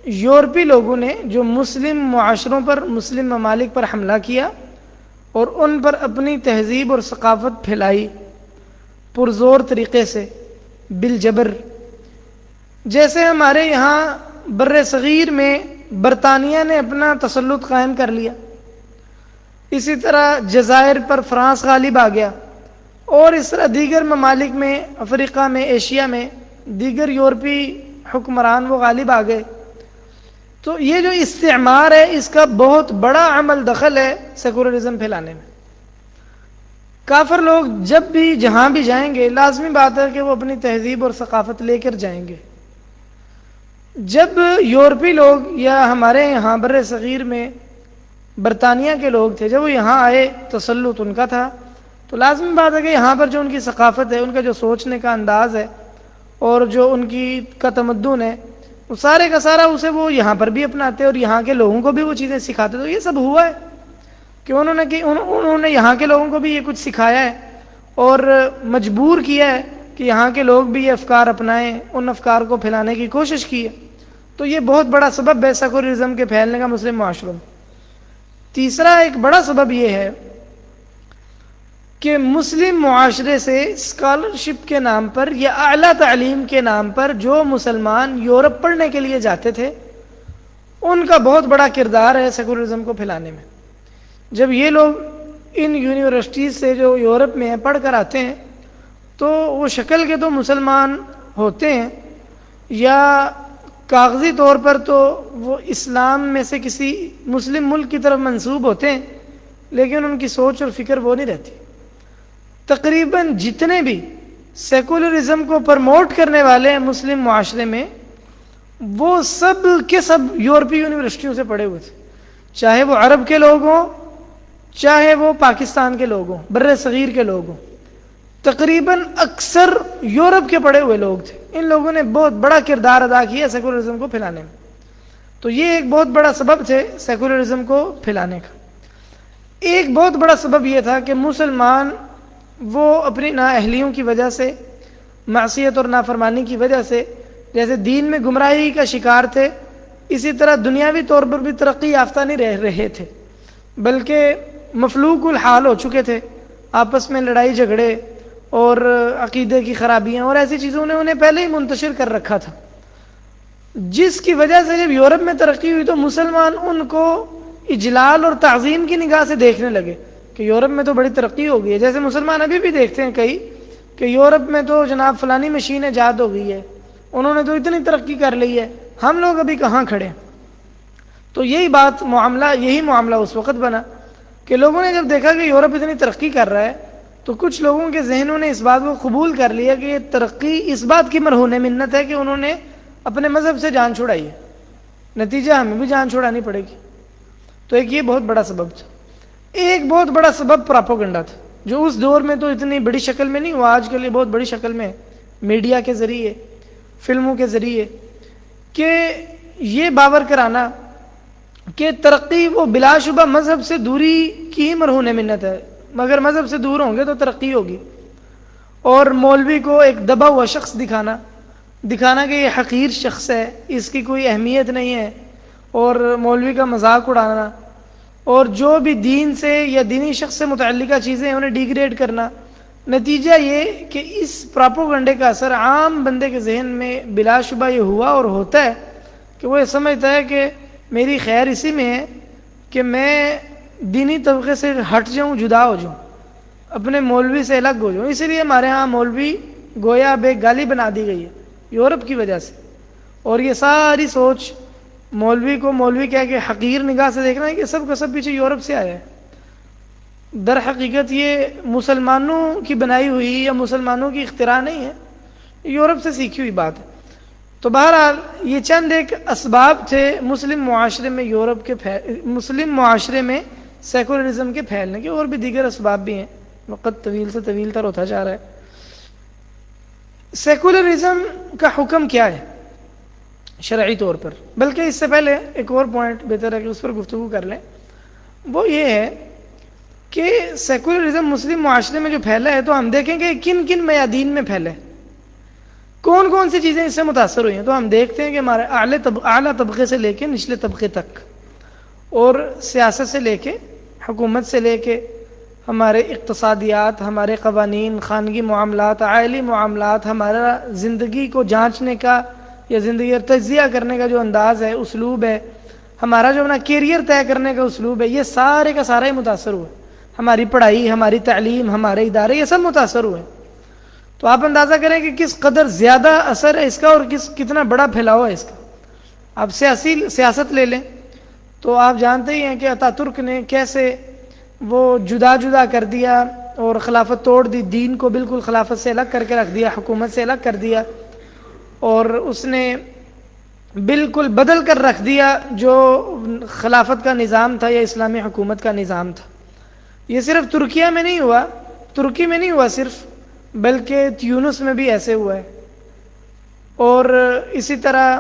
یورپی لوگوں نے جو مسلم معاشروں پر مسلم ممالک پر حملہ کیا اور ان پر اپنی تہذیب اور ثقافت پھیلائی پرزور طریقے سے بالجبر. جیسے ہمارے یہاں بر صغیر میں برطانیہ نے اپنا تسلط قائم کر لیا, اسی طرح جزائر پر فرانس غالب آ گیا اور اس طرح دیگر ممالک میں افریقہ میں ایشیا میں دیگر یورپی حکمران وہ غالب آ گئے. تو یہ جو استعمار ہے اس کا بہت بڑا عمل دخل ہے سیکولرزم پھیلانے میں. کافر لوگ جب بھی جہاں بھی جائیں گے لازمی بات ہے کہ وہ اپنی تہذیب اور ثقافت لے کر جائیں گے. جب یورپی لوگ یا ہمارے یہاں بر صغیر میں برطانیہ کے لوگ تھے جب وہ یہاں آئے تسلط ان کا تھا تو لازمی بات ہے کہ یہاں پر جو ان کی ثقافت ہے ان کا جو سوچنے کا انداز ہے اور جو ان کا تمدن ہے وہ سارے کا سارا اسے وہ یہاں پر بھی اپناتے اور یہاں کے لوگوں کو بھی وہ چیزیں سکھاتے. تو یہ سب ہوا ہے کہ انہوں نے یہاں کے لوگوں کو بھی یہ کچھ سکھایا ہے اور مجبور کیا ہے کہ یہاں کے لوگ بھی یہ افکار اپنائیں, ان افکار کو پھیلانے کی کوشش کی ہے. تو یہ بہت بڑا سبب ہے سیکولرزم کے پھیلنے کا مسلم معاشروں میں. تیسرا ایک بڑا سبب یہ ہے کہ مسلم معاشرے سے اسکالرشپ کے نام پر یا اعلیٰ تعلیم کے نام پر جو مسلمان یورپ پڑھنے کے لیے جاتے تھے ان کا بہت بڑا کردار ہے سیکولرزم کو پھیلانے میں. جب یہ لوگ ان یونیورسٹیز سے جو یورپ میں پڑھ کر آتے ہیں تو وہ شکل کے تو مسلمان ہوتے ہیں یا کاغذی طور پر تو وہ اسلام میں سے کسی مسلم ملک کی طرف منسوب ہوتے ہیں لیکن ان کی سوچ اور فکر وہ نہیں رہتی. تقریباً جتنے بھی سیکولرزم کو پرموٹ کرنے والے ہیں مسلم معاشرے میں وہ سب کے سب یورپی یونیورسٹیوں سے پڑھے ہوئے تھے, چاہے وہ عرب کے لوگ ہوں چاہے وہ پاکستان کے لوگ ہوں بر صغیر کے لوگ ہوں. تقریباً اکثر یورپ کے پڑھے ہوئے لوگ تھے. ان لوگوں نے بہت بڑا کردار ادا کیا سیکولرزم کو پھیلانے میں. تو یہ ایک بہت بڑا سبب تھے سیکولرزم کو پھیلانے کا. ایک بہت بڑا سبب یہ تھا کہ مسلمان وہ اپنی نااہلیوں کی وجہ سے، معصیت اور نافرمانی کی وجہ سے جیسے دین میں گمراہی کا شکار تھے، اسی طرح دنیاوی طور پر بھی ترقی یافتہ نہیں رہ رہے تھے، بلکہ مفلوق الحال ہو چکے تھے۔ آپس میں لڑائی جھگڑے اور عقیدے کی خرابیاں اور ایسی چیزوں نے انہیں پہلے ہی منتشر کر رکھا تھا، جس کی وجہ سے جب یورپ میں ترقی ہوئی تو مسلمان ان کو اجلال اور تعظیم کی نگاہ سے دیکھنے لگے کہ یورپ میں تو بڑی ترقی ہو گئی ہے۔ جیسے مسلمان ابھی بھی دیکھتے ہیں کئی کہ یورپ میں تو جناب فلانی مشین ایجاد ہو گئی ہے، انہوں نے تو اتنی ترقی کر لی ہے، ہم لوگ ابھی کہاں کھڑے ہیں۔ تو یہی معاملہ اس وقت بنا کہ لوگوں نے جب دیکھا کہ یورپ اتنی ترقی کر رہا ہے تو کچھ لوگوں کے ذہنوں نے اس بات کو قبول کر لیا کہ یہ ترقی اس بات کی مرہون منت ہے کہ انہوں نے اپنے مذہب سے جان چھڑائی ہے، نتیجہ ہمیں بھی جان چھڑانی پڑے گی۔ تو ایک یہ بہت بڑا سبب تھا۔ ایک بہت بڑا سبب پراپوگنڈا تھا، جو اس دور میں تو اتنی بڑی شکل میں نہیں ہوا، آج کل یہ بہت بڑی شکل میں میڈیا کے ذریعے، فلموں کے ذریعے، کہ یہ باور کرانا کہ ترقی وہ بلا شبہ مذہب سے دوری کی مرہون منت ہے، مگر مذہب سے دور ہوں گے تو ترقی ہوگی، اور مولوی کو ایک دبا ہوا شخص دکھانا کہ یہ حقیر شخص ہے، اس کی کوئی اہمیت نہیں ہے، اور مولوی کا مذاق اڑانا، اور جو بھی دین سے یا دینی شخص سے متعلقہ چیزیں ہیں انہیں ڈیگریڈ کرنا۔ نتیجہ یہ کہ اس پراپوگنڈے کا اثر عام بندے کے ذہن میں بلا شبہ یہ ہوا اور ہوتا ہے کہ وہ یہ سمجھتا ہے کہ میری خیر اسی میں ہے کہ میں دینی طبقے سے ہٹ جاؤں، جدا ہو جاؤں، اپنے مولوی سے الگ ہو جاؤں۔ اسی لیے ہمارے ہاں مولوی گویا بے گالی بنا دی گئی ہے یورپ کی وجہ سے، اور یہ ساری سوچ مولوی کو مولوی کہہ کے حقیر نگاہ سے دیکھنا ہے کہ سب کا سب پیچھے یورپ سے آیا ہے۔ در حقیقت یہ مسلمانوں کی بنائی ہوئی یا مسلمانوں کی اختراع نہیں ہے، یورپ سے سیکھی ہوئی بات ہے۔ تو بہرحال یہ چند ایک اسباب تھے مسلم معاشرے میں سیکولرزم کے پھیلنے کے، اور بھی دیگر اسباب بھی ہیں، وقت طویل سے طویل تر ہوتا جا رہا ہے۔ سیکولرزم کا حکم کیا ہے شرعی طور پر؟ بلکہ اس سے پہلے ایک اور پوائنٹ بہتر ہے کہ اس پر گفتگو کر لیں، وہ یہ ہے کہ سیکولرزم مسلم معاشرے میں جو پھیلا ہے تو ہم دیکھیں کہ کن کن میادین میں پھیلا ہے، کون کون سی چیزیں اس سے متاثر ہوئی ہیں۔ تو ہم دیکھتے ہیں کہ ہمارے اعلیٰ طبقے سے لے کے نچلے طبقے تک، اور سیاست سے لے کے، حکومت سے لے کے، ہمارے اقتصادیات، ہمارے قوانین، خانگی معاملات، عائلی معاملات، ہمارا زندگی کو جانچنے کا یا زندگی اور تجزیہ کرنے کا جو انداز ہے، اسلوب ہے، ہمارا جو اپنا کیریئر طے کرنے کا اسلوب ہے، یہ سارے کا سارا ہی متاثر ہوا ہے۔ ہماری پڑھائی، ہماری تعلیم، ہمارے ادارے، یہ سب متاثر ہوئے۔ تو آپ اندازہ کریں کہ کس قدر زیادہ اثر ہے اس کا اور کتنا بڑا پھیلاؤ ہے اس کا۔ آپ سیاست لے لیں تو آپ جانتے ہی ہیں کہ اتاترک نے کیسے وہ جدا جدا کر دیا اور خلافت توڑ دی، دین کو بالکل خلافت سے الگ کر کے رکھ دیا، حکومت سے الگ کر دیا، اور اس نے بالکل بدل کر رکھ دیا جو خلافت کا نظام تھا یا اسلامی حکومت کا نظام تھا۔ یہ صرف ترکی میں نہیں ہوا صرف، بلکہ تیونس میں بھی ایسے ہوا ہے، اور اسی طرح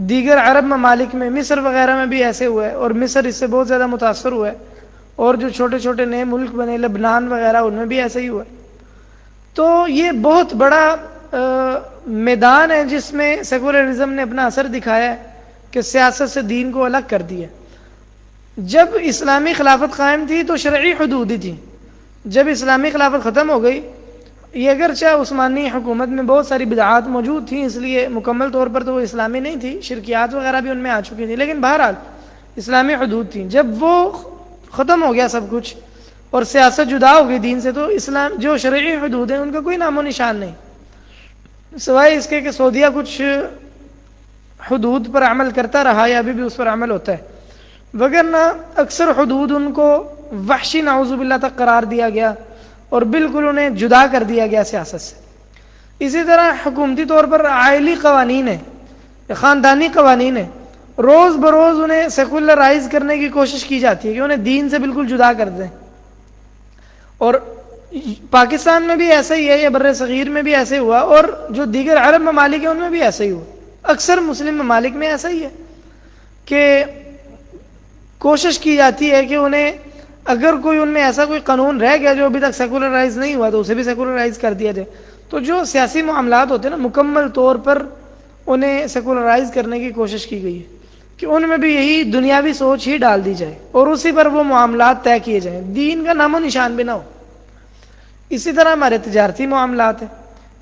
دیگر عرب ممالک میں، مصر وغیرہ میں بھی ایسے ہوا ہے، اور مصر اس سے بہت زیادہ متاثر ہوا ہے، اور جو چھوٹے چھوٹے نئے ملک بنے، لبنان وغیرہ، ان میں بھی ایسا ہی ہوا ہے۔ تو یہ بہت بڑا میدان ہے جس میں سیکولرزم نے اپنا اثر دکھایا ہے کہ سیاست سے دین کو الگ کر دیا۔ جب اسلامی خلافت قائم تھی تو شرعی حدود تھی، جب اسلامی خلافت ختم ہو گئی، یہ اگرچہ عثمانی حکومت میں بہت ساری بدعات موجود تھیں، اس لیے مکمل طور پر تو وہ اسلامی نہیں تھی، شرکیات وغیرہ بھی ان میں آ چکی تھیں، لیکن بہرحال اسلامی حدود تھیں۔ جب وہ ختم ہو گیا سب کچھ اور سیاست جدا ہو گئی دین سے، تو اسلام جو شرعی حدود ہیں ان کا کوئی نام و نشان نہیں، سوائے اس کے کہ سعودیہ کچھ حدود پر عمل کرتا رہا یا ابھی بھی اس پر عمل ہوتا ہے، وگرنہ اکثر حدود ان کو وحشی نعوذ باللہ تک قرار دیا گیا اور بالکل انہیں جدا کر دیا گیا سیاست سے۔ اسی طرح حکومتی طور پر عائلی قوانین ہیں، خاندانی قوانین ہیں، روز بروز انہیں سیکولرائز کرنے کی کوشش کی جاتی ہے کہ انہیں دین سے بالکل جدا کر دیں، اور پاکستان میں بھی ایسا ہی ہے، یا بر صغیر میں بھی ایسے ہوا، اور جو دیگر عرب ممالک ہیں ان میں بھی ایسا ہی ہوا۔ اکثر مسلم ممالک میں ایسا ہی ہے کہ کوشش کی جاتی ہے کہ انہیں اگر کوئی ان میں ایسا کوئی قانون رہ گیا جو ابھی تک سیکولرائز نہیں ہوا تو اسے بھی سیکولرائز کر دیا جائے. تو جو سیاسی معاملات ہوتے ہیں نا مکمل طور پر انہیں سیکولرائز کرنے کی کوشش کی گئی ہے کہ ان میں بھی یہی دنیاوی سوچ ہی ڈال دی جائے اور اسی پر وہ معاملات طے کیے جائیں, دین کا نام و نشان بھی نہ ہو. اسی طرح ہمارے تجارتی معاملات ہیں,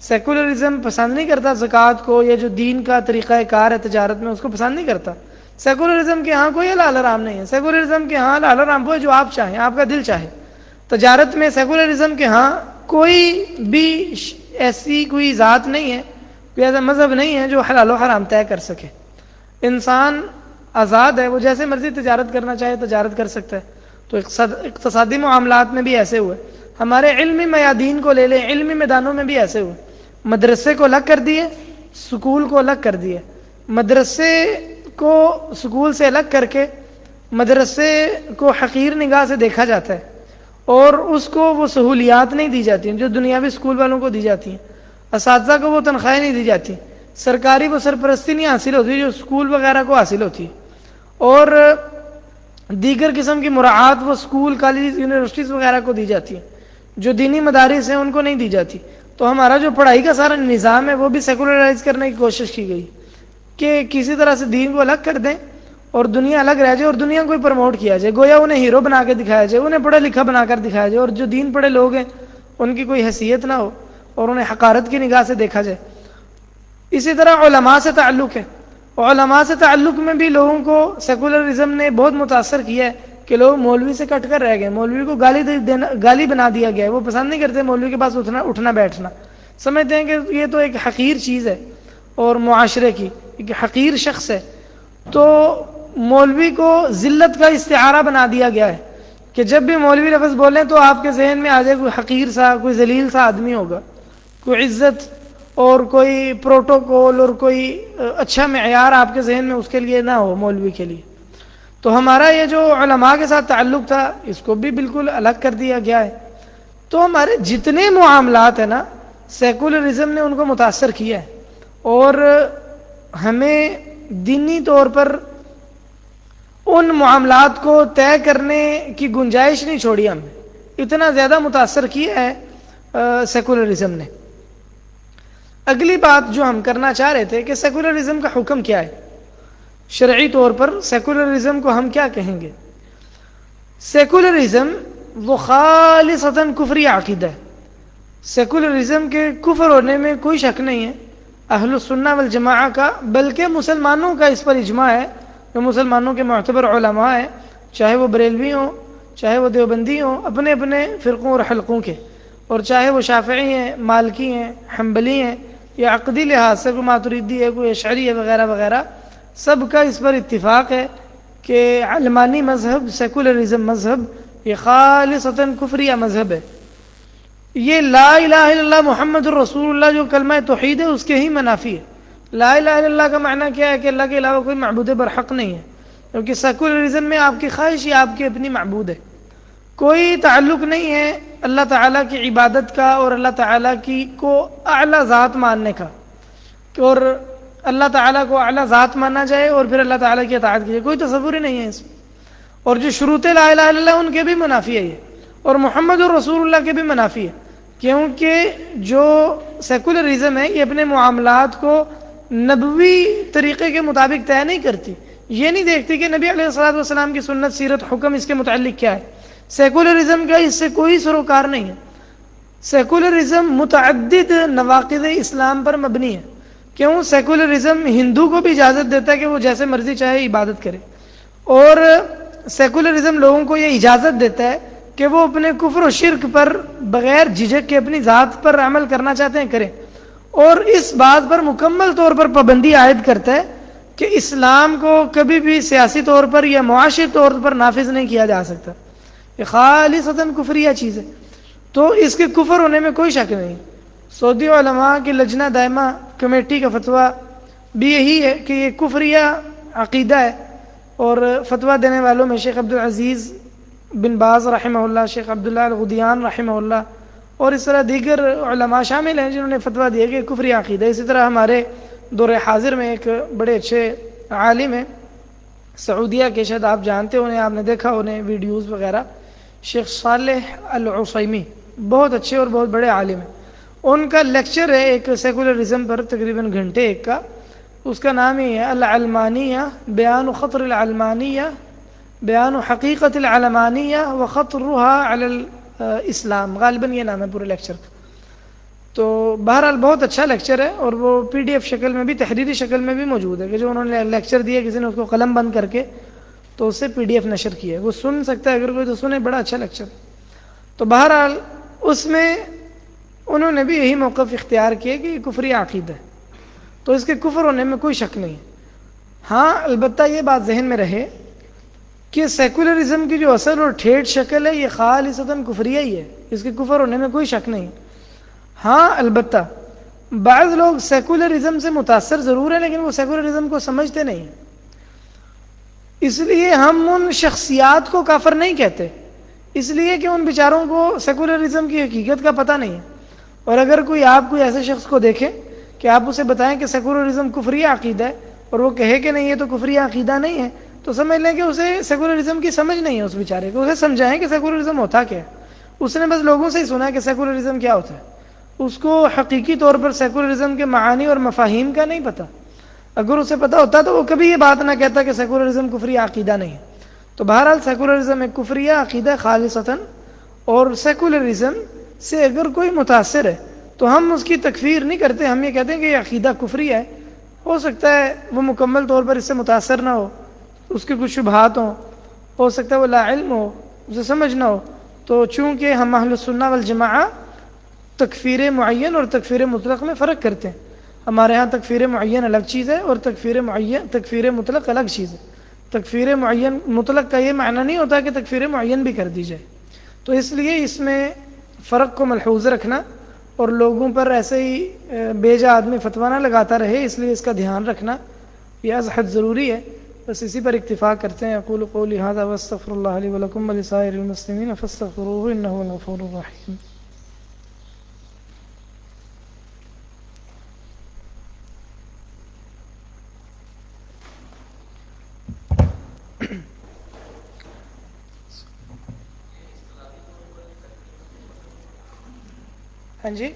سیکولرزم پسند نہیں کرتا زکوٰۃ کو, یا جو دین کا طریقہ کار ہے تجارت میں اس کو پسند نہیں کرتا. سیکولرزم کے ہاں کوئی حلال حرام نہیں ہے, سیکولرزم کے ہاں حلال حرام وہ ہے جو آپ چاہیں, آپ کا دل چاہے. تجارت میں سیکولرزم کے ہاں کوئی بھی ایسی کوئی ذات نہیں ہے, کوئی ایسا مذہب نہیں ہے جو حلال و حرام طے کر سکے. انسان آزاد ہے, وہ جیسے مرضی تجارت کرنا چاہے تجارت کر سکتا ہے. تو اقتصادی معاملات میں بھی ایسے ہوئے. ہمارے علمی میادین کو لے لیں, علمی میدانوں میں بھی ایسے ہوئے. مدرسے کو الگ کر دیے, سکول کو الگ کر دیے. مدرسے کو سکول سے الگ کر کے مدرسے کو حقیر نگاہ سے دیکھا جاتا ہے اور اس کو وہ سہولیات نہیں دی جاتی ہیں جو دنیاوی سکول والوں کو دی جاتی ہیں. اساتذہ کو وہ تنخواہیں نہیں دی جاتی, سرکاری وہ سرپرستی نہیں حاصل ہوتی جو سکول وغیرہ کو حاصل ہوتی ہے, اور دیگر قسم کی مراعات وہ سکول کالج یونیورسٹیز وغیرہ کو دی جاتی ہیں جو دینی مدارس ہیں ان کو نہیں دی جاتی. تو ہمارا جو پڑھائی کا سارا نظام ہے وہ بھی سیکولرائز کرنے کی کوشش کی گئی کہ کسی طرح سے دین کو الگ کر دیں اور دنیا الگ رہ جائے اور دنیا کو پروموٹ کیا جائے, گویا انہیں ہیرو بنا کے دکھایا جائے, انہیں پڑھا لکھا بنا کر دکھایا جائے, اور جو دین پڑھے لوگ ہیں ان کی کوئی حیثیت نہ ہو اور انہیں حقارت کی نگاہ سے دیکھا جائے. اسی طرح علماء سے تعلق ہے, علماء سے تعلق میں بھی لوگوں کو سیکولرزم نے بہت متاثر کیا ہے کہ لوگ مولوی سے کٹ کر رہ گئے, مولوی کو گالی بنا دیا گیا ہے, وہ پسند نہیں کرتے مولوی کے پاس اٹھنا بیٹھنا, سمجھتے ہیں کہ یہ تو ایک حقیر چیز ہے اور معاشرے کی ایک حقیر شخص ہے. تو مولوی کو ذلت کا استعارہ بنا دیا گیا ہے کہ جب بھی مولوی لفظ بولیں تو آپ کے ذہن میں آ جائے کوئی حقیر سا, کوئی ذلیل سا آدمی ہوگا, کوئی عزت اور کوئی پروٹوکول اور کوئی اچھا معیار آپ کے ذہن میں اس کے لیے نہ ہو مولوی کے لیے. تو ہمارا یہ جو علماء کے ساتھ تعلق تھا اس کو بھی بالکل الگ کر دیا گیا ہے. تو ہمارے جتنے معاملات ہیں نا سیکولرزم نے ان کو متاثر کیا ہے, اور ہمیں دینی طور پر ان معاملات کو طے کرنے کی گنجائش نہیں چھوڑی, ہم اتنا زیادہ متاثر کیا ہے سیکولرزم نے. اگلی بات جو ہم کرنا چاہ رہے تھے کہ سیکولرزم کا حکم کیا ہے, شرعی طور پر سیکولرزم کو ہم کیا کہیں گے. سیکولرزم وہ خالصتاً کفری عقیدہ ہے. سیکولرزم کے کفر ہونے میں کوئی شک نہیں ہے اہل السنہ والجماعہ کا, بلکہ مسلمانوں کا اس پر اجماع ہے. جو مسلمانوں کے معتبر علماء ہیں, چاہے وہ بریلوی ہوں چاہے وہ دیوبندی ہوں اپنے اپنے فرقوں اور حلقوں کے, اور چاہے وہ شافعی ہیں, مالکی ہیں, حنبلی ہیں, یا عقدی لحاظ سے کوئی ماتریدی ہے, کوئی اشعری ہے وغیرہ وغیرہ, سب کا اس پر اتفاق ہے کہ علمانی مذہب سیکولرزم مذہب یہ خالصتاً کفریہ مذہب ہے. یہ لا الہ الا اللہ محمد الرسول اللہ جو کلمہ توحید ہے اس کے ہی منافی ہے. لا الہ الا اللہ کا معنی کیا ہے کہ اللہ کے علاوہ کوئی معبود برحق نہیں ہے, کیونکہ سیکولرزم میں آپ کی خواہش ہی آپ کی اپنی معبود ہے, کوئی تعلق نہیں ہے اللہ تعالیٰ کی عبادت کا اور اللہ تعالیٰ کی کو اعلیٰ ذات ماننے کا, اور اللہ تعالیٰ کو اعلیٰ ذات مانا جائے اور پھر اللہ تعالیٰ کی اطاعت کی جائے, کوئی تصور ہی نہیں ہے اس میں. اور جو شروط لا الہ الا اللہ ان کے بھی منافی ہے یہ, اور محمد الرسول اللہ کے بھی منافی ہے, کیونکہ جو سیکولرزم ہے یہ اپنے معاملات کو نبوی طریقے کے مطابق طے نہیں کرتی. یہ نہیں دیکھتی کہ نبی علیہ الصلوۃ والسلام کی سنت سیرت حکم اس کے متعلق کیا ہے. سیکولرزم کا اس سے کوئی سروکار نہیں ہے. سیکولرزم متعدد نواقض اسلام پر مبنی ہے. کیوں؟ سیکولرزم ہندو کو بھی اجازت دیتا ہے کہ وہ جیسے مرضی چاہے عبادت کرے, اور سیکولرزم لوگوں کو یہ اجازت دیتا ہے کہ وہ اپنے کفر و شرک پر بغیر جھجک کے اپنی ذات پر عمل کرنا چاہتے ہیں کریں, اور اس بات پر مکمل طور پر پابندی عائد کرتا ہے کہ اسلام کو کبھی بھی سیاسی طور پر یا معاشی طور پر نافذ نہیں کیا جا سکتا. یہ خالصتاً کفریہ چیز ہے, تو اس کے کفر ہونے میں کوئی شک نہیں. سعودی علماء کی لجنہ دائمہ کمیٹی کا فتویٰ بھی یہی ہے کہ یہ کفریہ عقیدہ ہے, اور فتویٰ دینے والوں میں شیخ عبدالعزیز بن باز رحمہ اللہ, شیخ عبداللہ الغدیان رحمہ اللہ, اور اس طرح دیگر علماء شامل ہیں جنہوں نے فتویٰ دیا کہ کفری عقیدہ. اسی طرح ہمارے دور حاضر میں ایک بڑے اچھے عالم ہیں سعودیہ کے, شاید آپ جانتے ہونے, آپ نے دیکھا ہونے ویڈیوز وغیرہ, شیخ صالح العثیمی، بہت اچھے اور بہت بڑے عالم ہیں. ان کا لیکچر ہے ایک سیکولرزم پر تقریباً گھنٹے ایک کا، اس کا نام ہی ہے العلمانیہ بیان خطر العلمانیہ بیان حقیقت العلمانیہ و خطرها علی الاسلام، غالباً یہ نام ہے پورے لیکچر کا. تو بہرحال بہت اچھا لیکچر ہے، اور وہ پی ڈی ایف شکل میں بھی، تحریری شکل میں بھی موجود ہے کہ جو انہوں نے لیکچر دیا کسی نے اس کو قلم بند کر کے تو اس سے پی ڈی ایف نشر کیا ہے، وہ سن سکتا ہے اگر کوئی تو سنے، بڑا اچھا لیکچر. تو بہرحال اس میں انہوں نے بھی یہی موقف اختیار کیا کہ یہ کفری عقیدہ ہے، تو اس کے کفر ہونے میں کوئی شک نہیں. ہاں البتہ یہ بات ذہن میں رہے کہ سیکولرزم کی جو اصل اور ٹھیٹ شکل ہے یہ خالصتاً کفریہ ہی ہے، اس کے کفر ہونے میں کوئی شک نہیں. ہاں البتہ بعض لوگ سیکولرزم سے متاثر ضرور ہیں لیکن وہ سیکولرزم کو سمجھتے نہیں ہیں، اس لیے ہم ان شخصیات کو کافر نہیں کہتے، اس لیے کہ ان بیچاروں کو سیکولرزم کی حقیقت کا پتہ نہیں ہے. اور اگر کوئی ایسے شخص کو دیکھے کہ آپ اسے بتائیں کہ سیکولرزم کفری عقیدہ ہے اور وہ کہے کہ نہیں یہ تو کفری عقیدہ نہیں ہے، تو سمجھ لیں کہ اسے سیکولرزم کی سمجھ نہیں ہے. اس بیچارے کو اسے سمجھائیں کہ سیکولرزم ہوتا کیا ہے. اس نے بس لوگوں سے ہی سنا ہے کہ سیکولرزم کیا ہوتا ہے، اس کو حقیقی طور پر سیکولرزم کے معانی اور مفاہیم کا نہیں پتہ. اگر اسے پتہ ہوتا تو وہ کبھی یہ بات نہ کہتا کہ سیکولرزم کفری عقیدہ نہیں ہے. تو بہرحال سیکولرزم ایک کفری عقیدہ خالصتاً، اور سیکولرزم سے اگر کوئی متاثر ہے تو ہم اس کی تکفیر نہیں کرتے، ہم یہ کہتے ہیں کہ یہ عقیدہ کفری ہے. ہو سکتا ہے وہ مکمل طور پر اس سے متاثر نہ ہو، اس کے کچھ شبہات ہوں، ہو سکتا ہے وہ لا علم ہو، اسے سمجھ نہ ہو. تو چونکہ ہم اہل السنہ والجماعہ تکفیر معین اور تکفیر مطلق میں فرق کرتے ہیں. ہمارے ہاں تکفیر معین الگ چیز ہے اور تکفیر مطلق الگ چیز ہے. تکفیر معین مطلق کا یہ معنی نہیں ہوتا کہ تکفیر معین بھی کر دی جائے. تو اس لیے اس میں فرق کو ملحوظ رکھنا اور لوگوں پر ایسے ہی بے جا آدمی فتویٰ نہ لگاتا رہے، اس لیے اس کا دھیان رکھنا یہ از حد ضروری ہے. بس اسی پر اکتفا کرتے ہیں. اقول قولی ھذا واستغفر اللہ لی ولکم ولسائر المسلمین فاستغفروہ انہ هو الغفور الرحیم. ہاں جی.